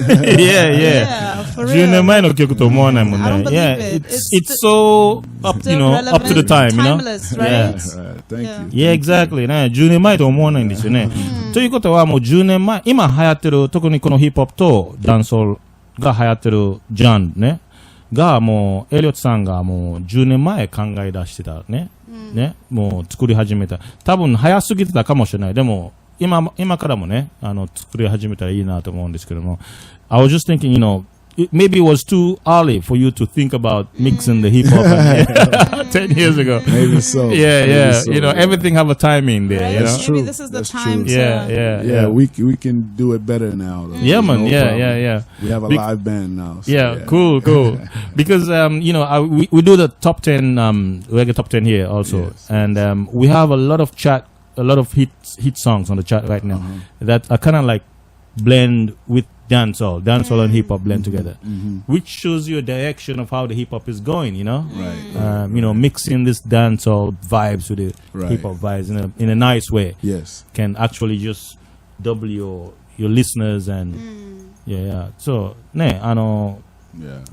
S2: Yeah,
S5: for real.
S2: 10年前の曲と思わないもんね。
S5: I don't believe
S2: Yeah,
S5: it.
S2: it's so up, you know, up to the time, you know?
S5: Timeless, right?
S4: Thank you.
S2: Yeah, exactly ね。10年前と思わないんですよね。ということはもう10年前、今流行ってる、特にこのヒップホップとダンソールが流行ってるジャンルね。がもう、エリオットさんがもう10年前考え出してたね。ね。もう作り始めた。多分早すぎてたかもしれない。でも、今からもね、作り始めたらいいなと思うんですけども。I was just thinking, you know, maybe it was too early for you to think about mixing the hip hop 10 years ago.
S4: Maybe so.
S2: Yeah.
S4: So,
S2: you know, everything have a timing there,
S5: Right?
S2: you know?
S4: That's true.
S5: Maybe this is the
S4: That's
S5: time
S4: true.
S5: to...
S2: Yeah.
S4: We can do it better now. Though.
S2: Yeah, man.
S4: No
S2: Yeah.
S4: problem. We have a live band now. So
S2: Yeah, cool. Because you know, we do the top 10 reggae top 10 here also,
S4: Yes.
S2: and we have a lot of hit songs on the chart right now that are kind of like blend with dancehall and hip hop blend together, which shows you a direction of how the hip hop is going. You know,
S4: Right.
S2: You know, mixing this dancehall vibes with the hip hop vibes in a nice way.
S4: Yes.
S2: Can actually just double your listeners and yeah. So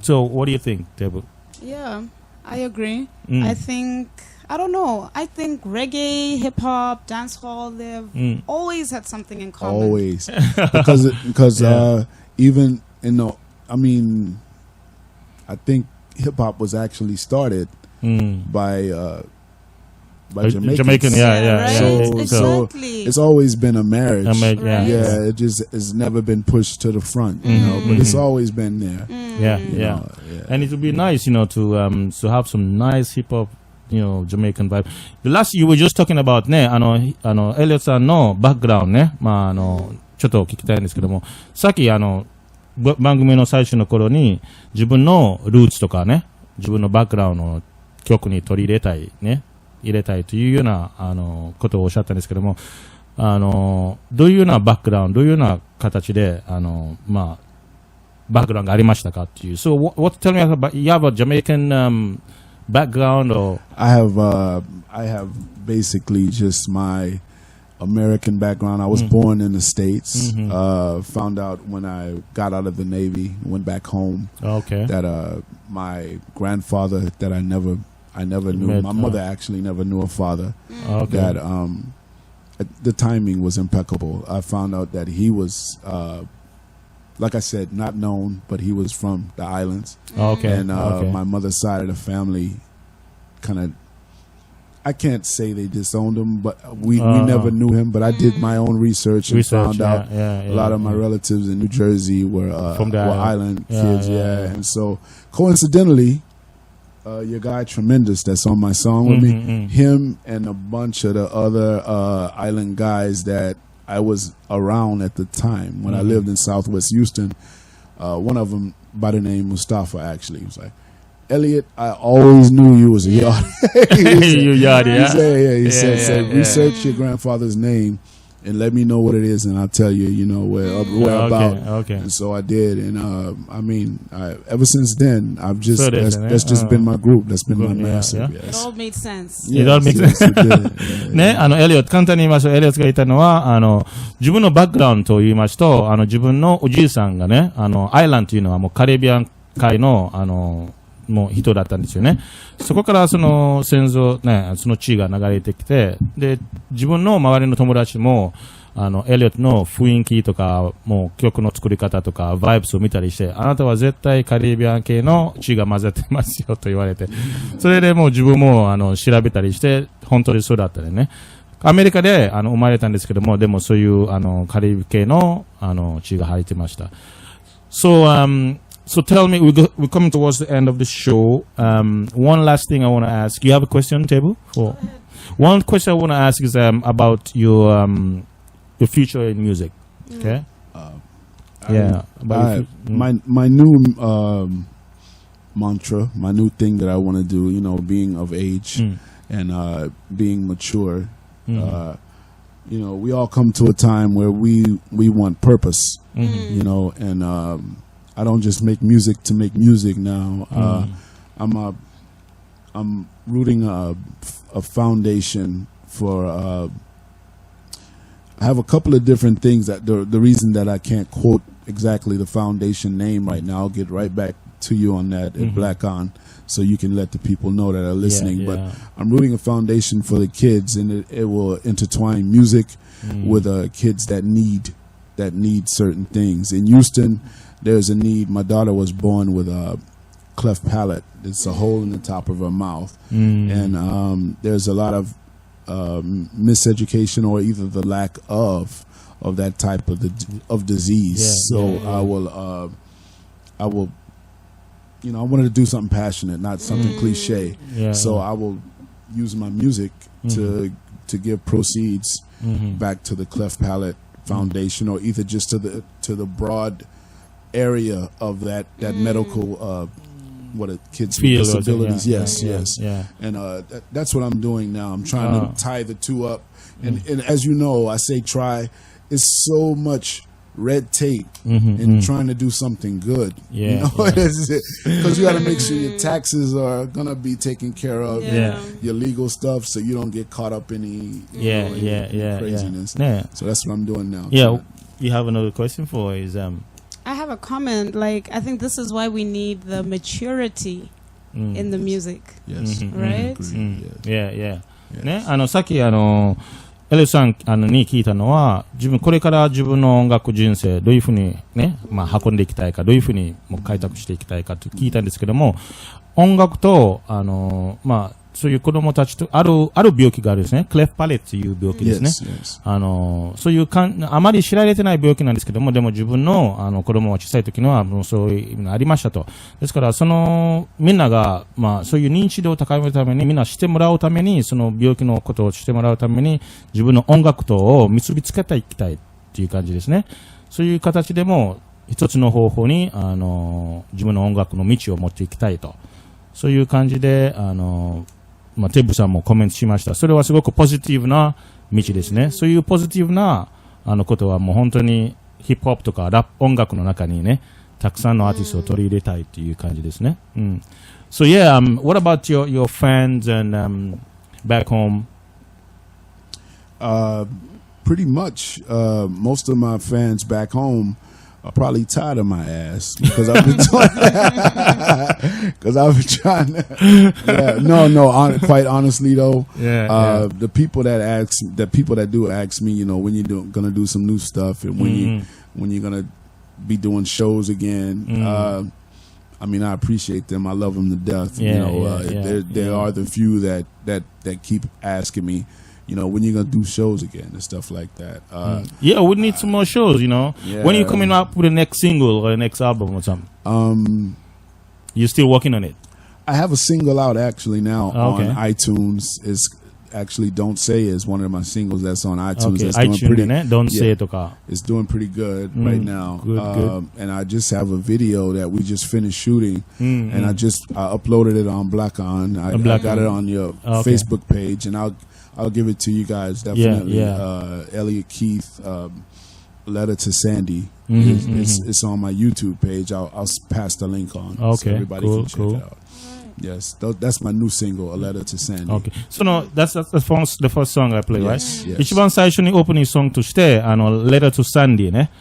S2: So what do you think, Deborah?
S5: Yeah, I agree. I don't know. I think reggae, hip-hop, dancehall, they've always had something in common.
S4: Always. Because even, I mean, I think hip-hop was actually started by Jamaicans.
S2: Jamaican, yeah.
S4: So
S5: Exactly.
S4: it's always been a marriage.
S2: Yeah.
S4: It just has never been pushed to the front, you know. But it's always been there.
S2: Yeah. And it would be nice, you know, to have some nice hip hop, you know, Jamaican vibe. The last you were just talking about ね、エリオットさんのバックグラウンドね、ちょっと聞きたいんですけども、さっき番組の最初の頃に自分のルーツとかね、自分のバックグラウンドの曲に取り入れたいというようなことをおっしゃったんですけども、どういうようなバックグラウンド、どういうような形でバックグラウンドがありましたかっていう。So what tell me about you have a Jamaican background or
S4: I have basically just my American background. I was born in the States. Found out when I got out of the Navy, went back home.
S2: Okay.
S4: That my grandfather that I never knew. My mother actually never knew a father.
S2: Okay.
S4: That the timing was impeccable. I found out that he was like I said, not known, but he was from the islands.
S2: Okay.
S4: And my mother's side of the family kind of, I can't say they disowned him, but we never knew him. But I did my own research and found out a lot of my relatives in New Jersey were island kids. And so coincidentally, your guy Tremendous that's on my song with me, him and a bunch of the other island guys that I was around at the time when I lived in Southwest Houston. One of them by the name Mustafa actually. He was like, Elliot, I always knew you was a yard. He said, research your grandfather's name and let me know what it is, and I'll tell you, you know, where about.
S2: Okay.
S4: And so I did, and I mean, ever since then, I've just that's just been my group. That's been my massive.
S5: It all made sense.
S2: It all makes sense. ね、エリオット、簡単に言いましょう。エリオットが言ったのは、自分のバックグラウンドと言いますと、自分のおじいさんがね、アイランドというのはもうカリビアン海の、もう人だったんですよね。そこからその先祖ね、その地が流れてきて、で、自分の周りの友達も、エリオットの雰囲気とか、もう曲の作り方とか、バイブスを見たりして、あなたは絶対カリビアン系の血が混ぜてますよと言われて、それでもう自分も調べたりして、本当にそうだったりね。アメリカで生まれたんですけども、でもそういうカリブ系の血が入ってました。So tell me, we're coming towards the end of the show. One last thing I want to ask. You have a question, Tebu? One question I want to ask is about your future in music. Okay?
S4: My new mantra, my new thing that I want to do, you know, being of age and being mature. You know, we all come to a time where we want purpose, you know, and I don't just make music to make music now. I'm rooting a foundation for. I have a couple of different things that the reason that I can't quote exactly the foundation name right now. I'll get right back to you on that at BLACKAN, so you can let the people know that are listening. But I'm rooting a foundation for the kids, and it will intertwine music with kids that need certain things. In Houston, there's a need. My daughter was born with a cleft palate. It's a hole in the top of her mouth. And there's a lot of miseducation or either the lack of that type of disease. I will, you know, I wanted to do something passionate, not something cliche. So I will use my music to give proceeds back to the cleft palate foundation, or either just to the broad area of that medical kids with disabilities. Yes. And that's what I'm doing now. I'm trying to tie the two up. And as you know, I say try. It's so much red tape in trying to do something good. You know, because you got to make sure your taxes are gonna be taken care of. Your legal stuff, so you don't get caught up in any craziness. So that's what I'm doing now.
S2: You have another question for is
S5: I have a comment. Like, I think this is why we need the maturity in the music. Right?
S2: ね、さっきエルさんに聞いたのは、これから自分の音楽人生どういうふうにね、運んでいきたいか、どういうふうにもう開拓していきたいかと聞いたんですけども、音楽と、まあ、そういう子供たちと、ある病気があるですね。クレフパレっていう病気ですね。
S4: Yes, yes.
S2: そういうあまり知られてない病気なんですけども、でも自分の、子供が小さい時には、もうそういうのありましたと。ですから、みんなが、まあ、そういう認知度を高めるために、みんなしてもらうために、その病気のことをしてもらうために、自分の音楽とを結びつけていきたいっていう感じですね。そういう形でも、一つの方法に、自分の音楽の道を持っていきたいと。そういう感じで、まあ、テーブさんもコメントしました。それはすごくポジティブな道ですね。そういうポジティブな、ことはもう本当にヒップホップとかラップ音楽の中にね、たくさんのアーティストを取り入れたいっていう感じですね。うん。So yeah, what about your fans and, back home?
S4: Pretty much, most of my fans back home are probably tired of my ass because I've been because I've been trying to. Yeah, no. Quite honestly though, the people that do ask me, you know, when you're gonna do some new stuff and when you're gonna be doing shows again. I mean, I appreciate them. I love them to death. There are the few that keep asking me, you know, when you're going to do shows again and stuff like that.
S2: Yeah, we need some more shows, you know. Yeah, when are you coming up with the next single or the next album or something? You're still working on it?
S4: I have a single out actually now on iTunes. It's actually Don't Say is one of my singles that's on iTunes.
S2: Okay,
S4: that's
S2: iTunes,
S4: doing pretty,
S2: ne? Don't Say to ka.
S4: It's doing pretty good right now.
S2: Good.
S4: And I just have a video that we just finished shooting, and I uploaded it on BLACKAN. I got it on your Facebook page, and I'll give it to you guys definitely. Elliott Keith, Letter to Sandy. It's on my YouTube page. I'll pass the link on so everybody can check it out. Yes, that's my new single, A Letter to Sandy.
S2: Okay. So that's the first song I play, right?
S4: Yes.
S2: 一番最初にオープニングソングとして、Letter to Sandy ね、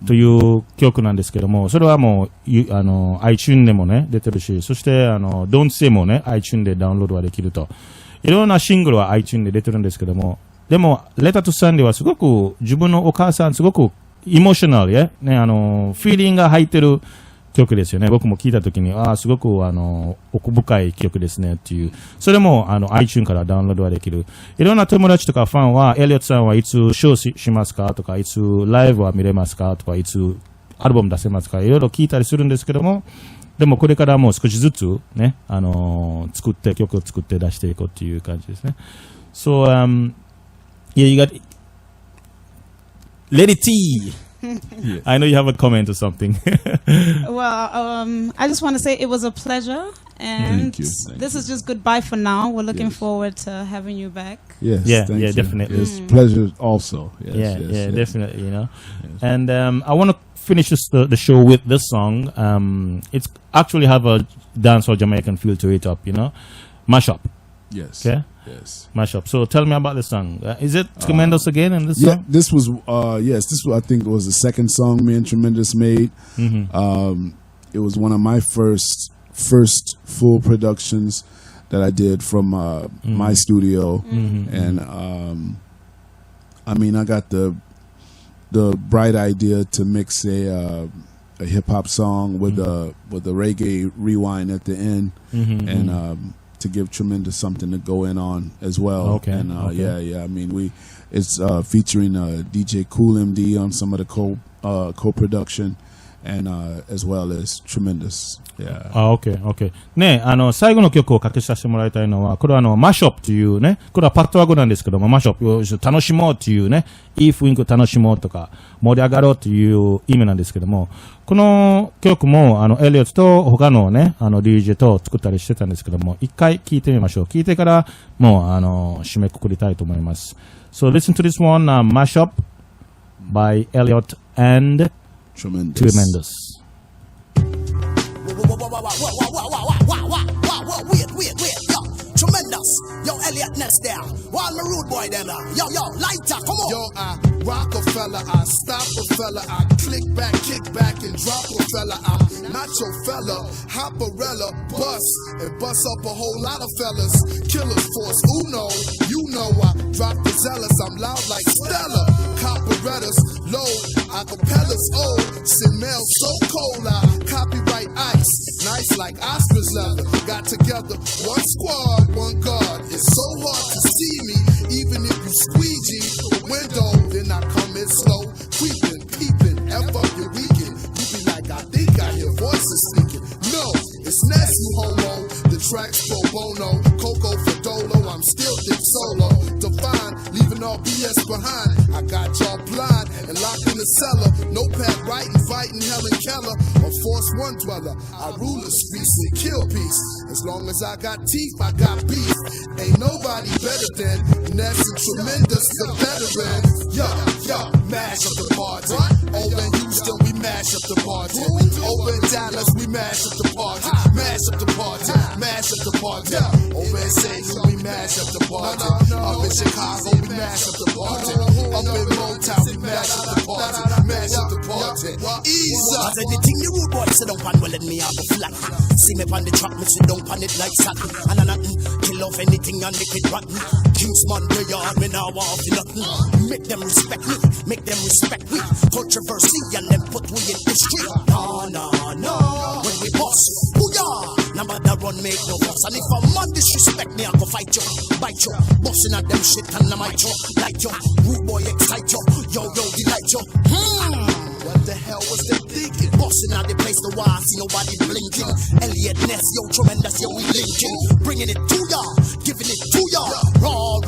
S2: という曲なんですけども、それはもう、iTunes でもね、出てるし、そして、Don't Say もね、iTunes でダウンロードはできると。いろんなシングルは iTunes で出てるんですけども、でも、Letter to Sandy はすごく、自分のお母さんすごく、エモーショナルや、ね、フィーリングが入ってる、曲ですよね。僕も聞いたときに、すごく奥深い曲ですねっていう。それもiTunes からダウンロードはできる。いろんな友達とかファンは、エリオットさんはいつショーしますかとか、いつライブは見れますかとか、いつアルバム出せますか、いろいろ聞いたりするんですけども、でもこれからもう少しずつね、曲を作って出していこうっていう感じですね。So, yeah, you got Let It Tea. I know you have a comment or something.
S5: Well, I just want to say it was a pleasure, and
S4: Thank you.
S5: This is just goodbye for now. We're looking forward to having you back.
S4: Yes,
S2: yeah,
S4: thank you.
S2: Definitely.
S4: It's pleasure also. Yes,
S2: yes, definitely. You know, and I want to finish the show with this song. It's actually have a dancehall Jamaican feel to it. You know, mashup.
S4: Yes.
S2: Okay.
S4: Yes.
S2: Mashup. So tell me about the song. Is it Tremendous again in this song?
S4: This was I think it was the second song me and Tremendous made. It was one of my first full productions that I did from my studio, and I mean I got the bright idea to mix a hip hop song with a reggae rewind at the end, and to give Tremendous something to go in on as well. Yeah. I mean, it's featuring DJ Cool MD on some of the co-production, and as well as Tremendous. Yeah.
S2: Okay. ね、最後の曲をかけさせてもらいたいのは、これはマッシュアップというね、これはパットワードなんですけども、マッシュアップ、楽しもうというね、いい雰囲気を楽しもうとか、盛り上がろうという意味なんですけども、この曲も、エリオットと他のね、DJ と作ったりしてたんですけども、一回聴いてみましょう。聴いてから、もう、締めくくりたいと思います。So listen to this one, Mash Up by Elliott and Tremendous.
S6: Wait, yo, Tremendous, yo, Elliott next there, while my rude boy then, yo, lighter, come on.
S7: Yo, I rock a fella, I stop a fella, I kick back and drop a fella, I macho fella, hopperella, bust up a whole lot of fellas, killers force, Uno, you know I drop the zealous, I'm loud like Stella, copperettas, low, acapellas, old, smell so cold, I copyright ice, nice like Oscar's leather. Got together, one squad, one guard. It's so hard to see me, even if you squeegee the window. Then I come in slow, creeping, peeping, F up your weekend. You be like, I think I hear voices speaking. No, it's Nessie Homo. The track's pro bono, Coco for Dolo. I'm still Dick Solo. Divine, leaving all BS behind. I got y'all blind and locked in the cellar. Notepad writing, fighting Helen Keller. A Force One dweller. I rule the streets and kill peace. As long as I got teeth, I got beef. Ain't nobody better than Ness and Tremendous, the veteran. Yo, mash up the party. Over in Houston, we mash up the party. Over in Dallas, we mash up the party. Mash up the party. Mash up the party. Over in St. Louis, we mash up the party. Up in Chicago, we mash up the party. Up in Motown, we mash up the party. Mash up the party. Ease up.
S6: As anything the rude boy sit down pan, well let me have a flat. See me on the track, me sit down pan it like satin. And nothing, kill off anything and make it rotten. Kingsman, the yard, me now off in nothing. Make them respect me, make them respect me. Controversy and them put we in history. No, when we boss, booyah. Number that run make no fuss. And if a man disrespect me, I go fight you, bite you. Busting at them shit and I might you, like you. Rude boy excite you, yo, delight you.
S7: What the hell was they thinking?
S6: Busting out the place, the wall, see nobody blinking. Elliot Ness, yo, tremendous, yo, we linking. Bringing it to ya, giving it to ya. Raw,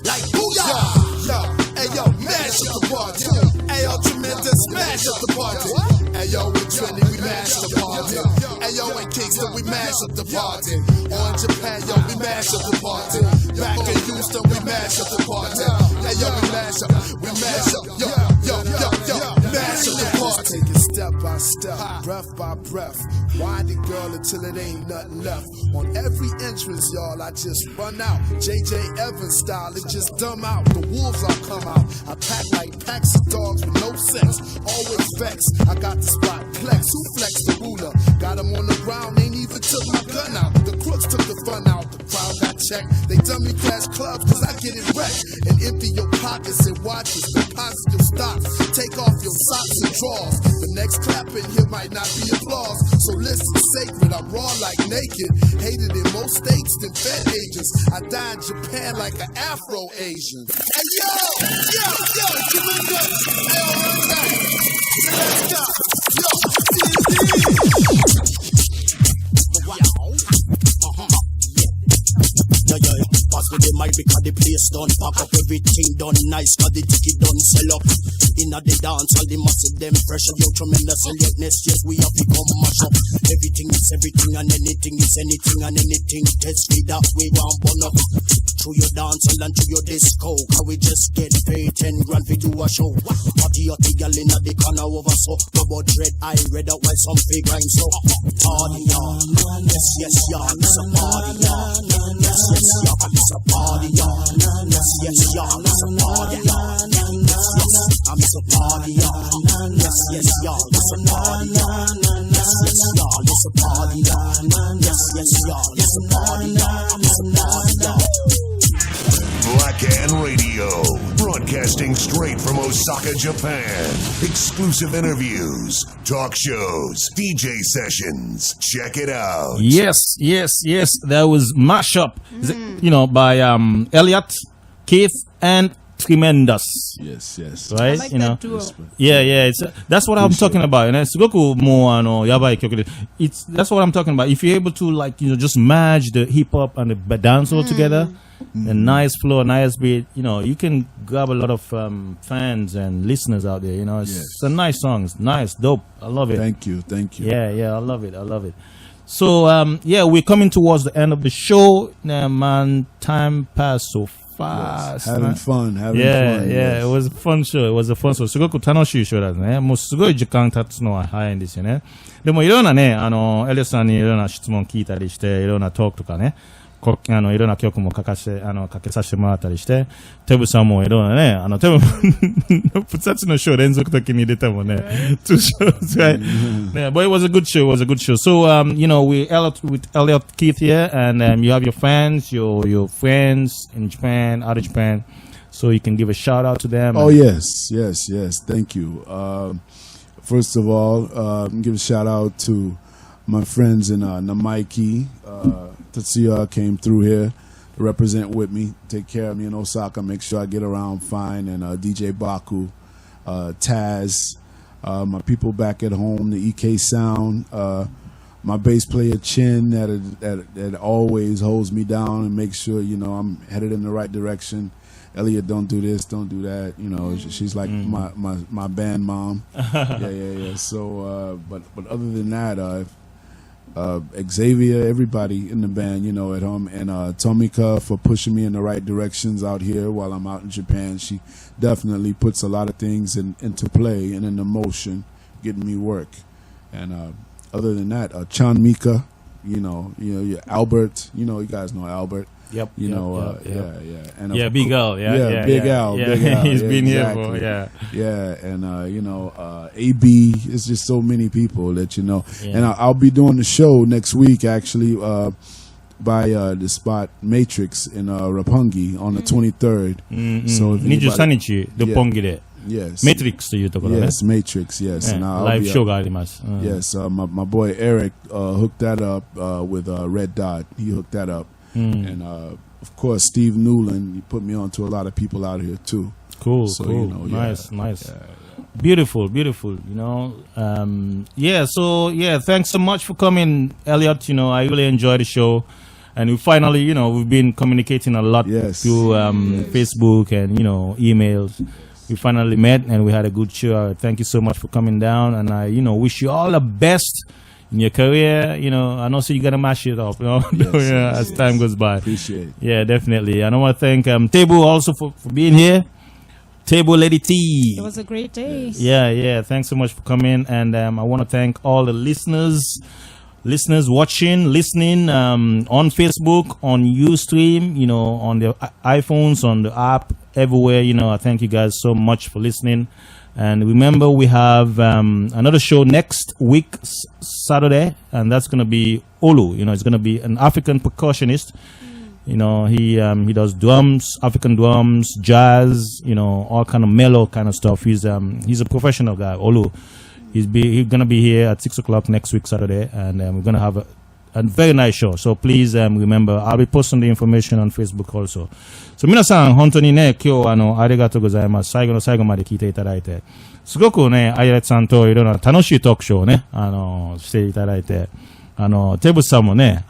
S6: like booyah.
S7: Hey yo, mash up the party. Hey yo, Tremendous, mash up the party. Hey yo, in Trinity, we mash the party. Hey yo, in Kingston, we mash up the party. On Japan, yo, we mash up the party. Back in Houston, we mash up the party. Hey yo, we mash up, yo, mash up the party. Take it step by step, breath by breath. Wind it, girl, until it ain't nothing left. On every entrance, y'all, I just run out. JJ Evans style, it just dumb out. The wolves all come out. I pack like packs of dogs with no sense. Always vexed. I got the spot plex. Who flexed the ruler? Got him on the ground, ain't even took my gun out. The crooks took the fun out. The crowd got checked. They dummy crash clubs, cause I get it wrecked. And empty your pockets and watches the positive stocks. Take off your socks and drawers. The next clap in here might not be applause. So listen, sacred, I'm raw like naked. Hated in most states than Fed agents. I die in Japan like an Afro Asian. Hey yo, Tremendous. Hey yo, okay. Let's go. Yo,
S6: Yeah. Pass with the mic because the place done pack up, everything done nice, cause the ticket done sell up. Inna the dance, all the massive them pressure, yo, Tremendous Elliotness, yes, we have become mash up. Everything is everything and anything is anything and anything. Test me that way, one burn up. Through your dance and through your disco, can we just get paid 10 grand for do a show? Party girl inna the corner over so, rubber dread, I read out while some fake grind so. Party on, yes, y'all, it's a party on. Yes, y'all, it's a party on. Yes, y'all, it's a party on. Yes, I'm so party on. Yes, y'all, it's a party on. Yes, y'all, it's a party on. Yes, y'all, it's a party on. It's a party on.
S1: BLACKAN Radio, broadcasting straight from Osaka, Japan. Exclusive interviews, talk shows, DJ sessions. Check it out.
S2: Yes. That was Mashup, by Elliott, Keith, and Tremendous.
S4: Yes.
S2: Right?
S5: I like that duo.
S2: Yeah. That's what I'm talking about. And it's Goku more yabai kyoku. That's what I'm talking about. If you're able to just merge the hip hop and the dance all together, a nice flow, nice beat, you can grab a lot of fans and listeners out there. It's a nice song. It's nice, dope. I love it.
S4: Thank you.
S2: Yeah, I love it. So we're coming towards the end of the show. Man, time passed so fast.
S4: Having fun.
S2: Yeah, it was a fun show. すごく楽しいショーだね。もうすごい時間経つのは早いんですよね。でもいろんなね、エリオットさんにいろんな質問聞いたりして、いろんなトークとかね、いろんな曲もかけさせてもらったりして、テブさんもいろんなね、テブ2つのショー連続的に出たもんね。2 shows, right? Yeah, but it was a good show. So, we with Elliott Keith here, and you have your fans, your friends in Japan, out of Japan, so you can give a shout out to them.
S4: Oh, yes. Thank you. First of all, give a shout out to my friends in Namaiki, Tetsuya came through here to represent with me, take care of me in Osaka, make sure I get around fine, and DJ Baku, Taz, my people back at home, the EK Sound, my bass player Chin that always holds me down and makes sure, you know, I'm headed in the right direction. Elliot, don't do this, don't do that. You know, she's like my band mom. Yeah. So, but other than that, Xavier, everybody in the band, you know, at home, and Tomika for pushing me in the right directions out here while I'm out in Japan. She definitely puts a lot of things into play and into motion, getting me work. And other than that, Chan Mika, you know, Albert, you know, you guys know Albert.
S2: Yep.
S4: You know,
S2: And Big Al.
S4: Big Al.
S2: He's been
S4: exactly.
S2: here for,
S4: and you know, AB. It's just so many people that you know. And I'll be doing the show next week, actually, by the spot Matrix in Roppongi on the 23rd. So if anybody-
S2: 23日、六本木で。
S4: Yes.
S2: Matrix というところね。
S4: Yes, Matrix. Yes. And I'll
S2: ライブ
S4: be
S2: ショーがあります。
S4: Yes, my boy Eric hooked that up with Red Dot. He hooked that up. And of course, Steve Newland, he put me on to a lot of people out here too.
S2: Cool,
S4: So,
S2: cool.
S4: you know,
S2: nice. Beautiful, you know. Thanks so much for coming, Elliott. You know, I really enjoyed the show. And we finally, you know, we've been communicating a lot through Facebook and, you know, emails. We finally met and we had a good show. Thank you so much for coming down. And I, you know, wish you all the best in your career. You know, I know so you're going to mash it up, you know, as time goes by.
S4: Appreciate it.
S2: Yeah, definitely. And I want to thank Tebu also for being here. Tebu Lady T.
S5: It was a great day.
S2: Yeah. Thanks so much for coming. And I want to thank all the listeners watching, listening on Facebook, on Ustream, you know, on the iPhones, on the app, everywhere. You know, I thank you guys so much for listening. And remember, we have another show next week, Saturday, and that's going to be Olu. You know, it's going to be an African percussionist. You know, he does drums, African drums, jazz, you know, all kind of mellow kind of stuff. He's a professional guy, Olu. He's going to be here at 6 o'clock next week, Saturday, and we're going to have a very nice show. So please remember, I'll be posting the information on Facebook also. So 皆さん、本当にね、今日ありがとうございます。最後の最後まで聞いていただいて、すごくね、アイラさんといろんな楽しいトークショーをね、していただいて、テブスさんもね、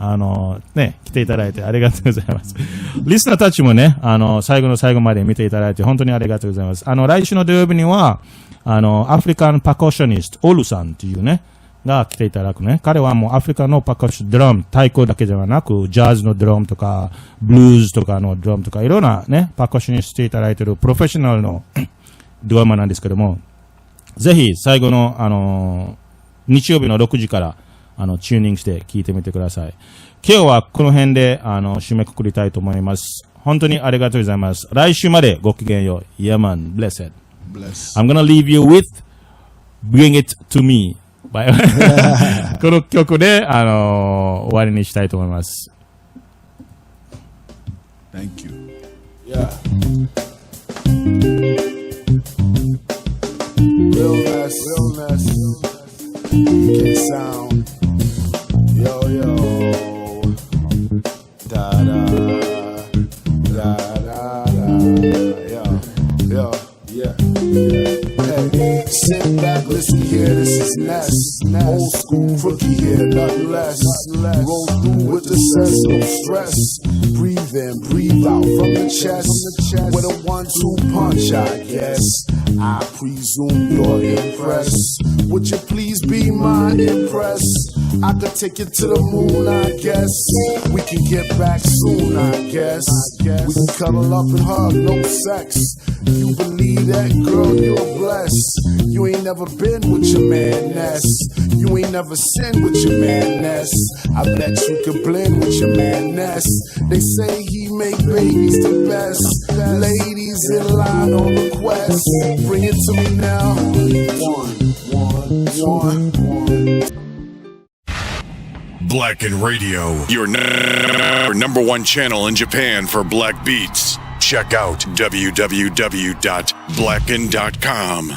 S2: 来ていただいてありがとうございます。リスナーたちもね、最後の最後まで見ていただいて、本当にありがとうございます。来週の土曜日には、アフリカンパーカッショニスト、オルさんっていうね、が来ていただくね。彼はもうアフリカのパーカッション、ドラム、太鼓だけではなく、ジャズのドラムとか、ブルーズとかのドラムとか、いろんなね、パーカッショニストしていただいているプロフェッショナルのドラマなんですけども、ぜひ最後の、日曜日の6時から、チューニングして聞いてみてください。今日はこの辺で、締めくくりたいと思います。本当にありがとうございます。来週までごきげんよう。Yeah man, blessed. I'm gonna leave you with Bring It To Me. この曲で、終わりにしたいと思います。
S4: Thank you. Yeah. Realness. K sound. Yo. Da. Yeah. Hey, sit back, listen here, this is Ness. Old school crookie here, nothing less. Roll through with the sense, no stress. Breathe in, breathe out from the chest. With a 1-2 punch, I guess. I presume you're impressed. Would you please be my impress? I could take you to the moon, I guess. We can get back soon, I guess. We can cuddle up and hug, no sex. You believe that, girl, you're blessed. You ain't never been with your man Ness. You ain't never sinned with your man Ness. I bet you could blend with your man Ness. They say he make babies the best. Ladies in line on request. Bring it to me now. One.
S1: BLACKAN Radio, your number one channel in Japan for black beats. Check out www.blackan.com.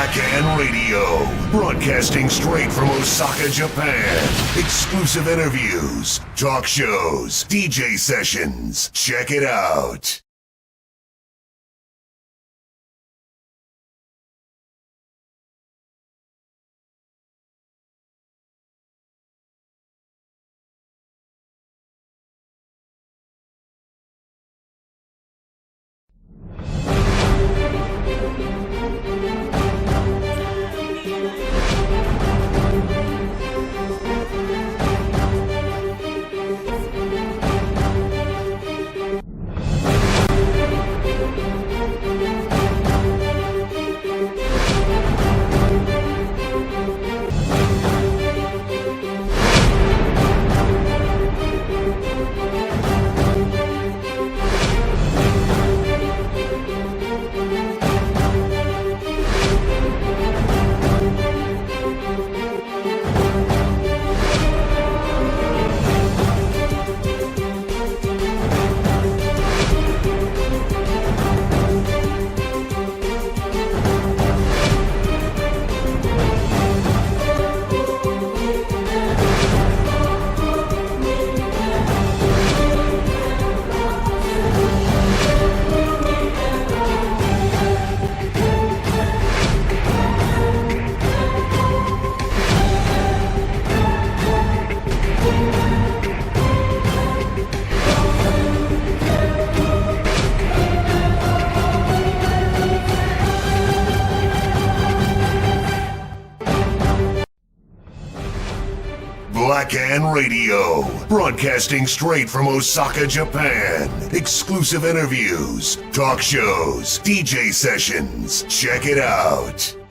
S1: BLACKAN Radio, broadcasting straight from Osaka, Japan. Exclusive interviews, talk shows, DJ sessions. Check it out. BLACKAN Radio, broadcasting straight from Osaka, Japan. Exclusive interviews, talk shows, DJ sessions. Check it out.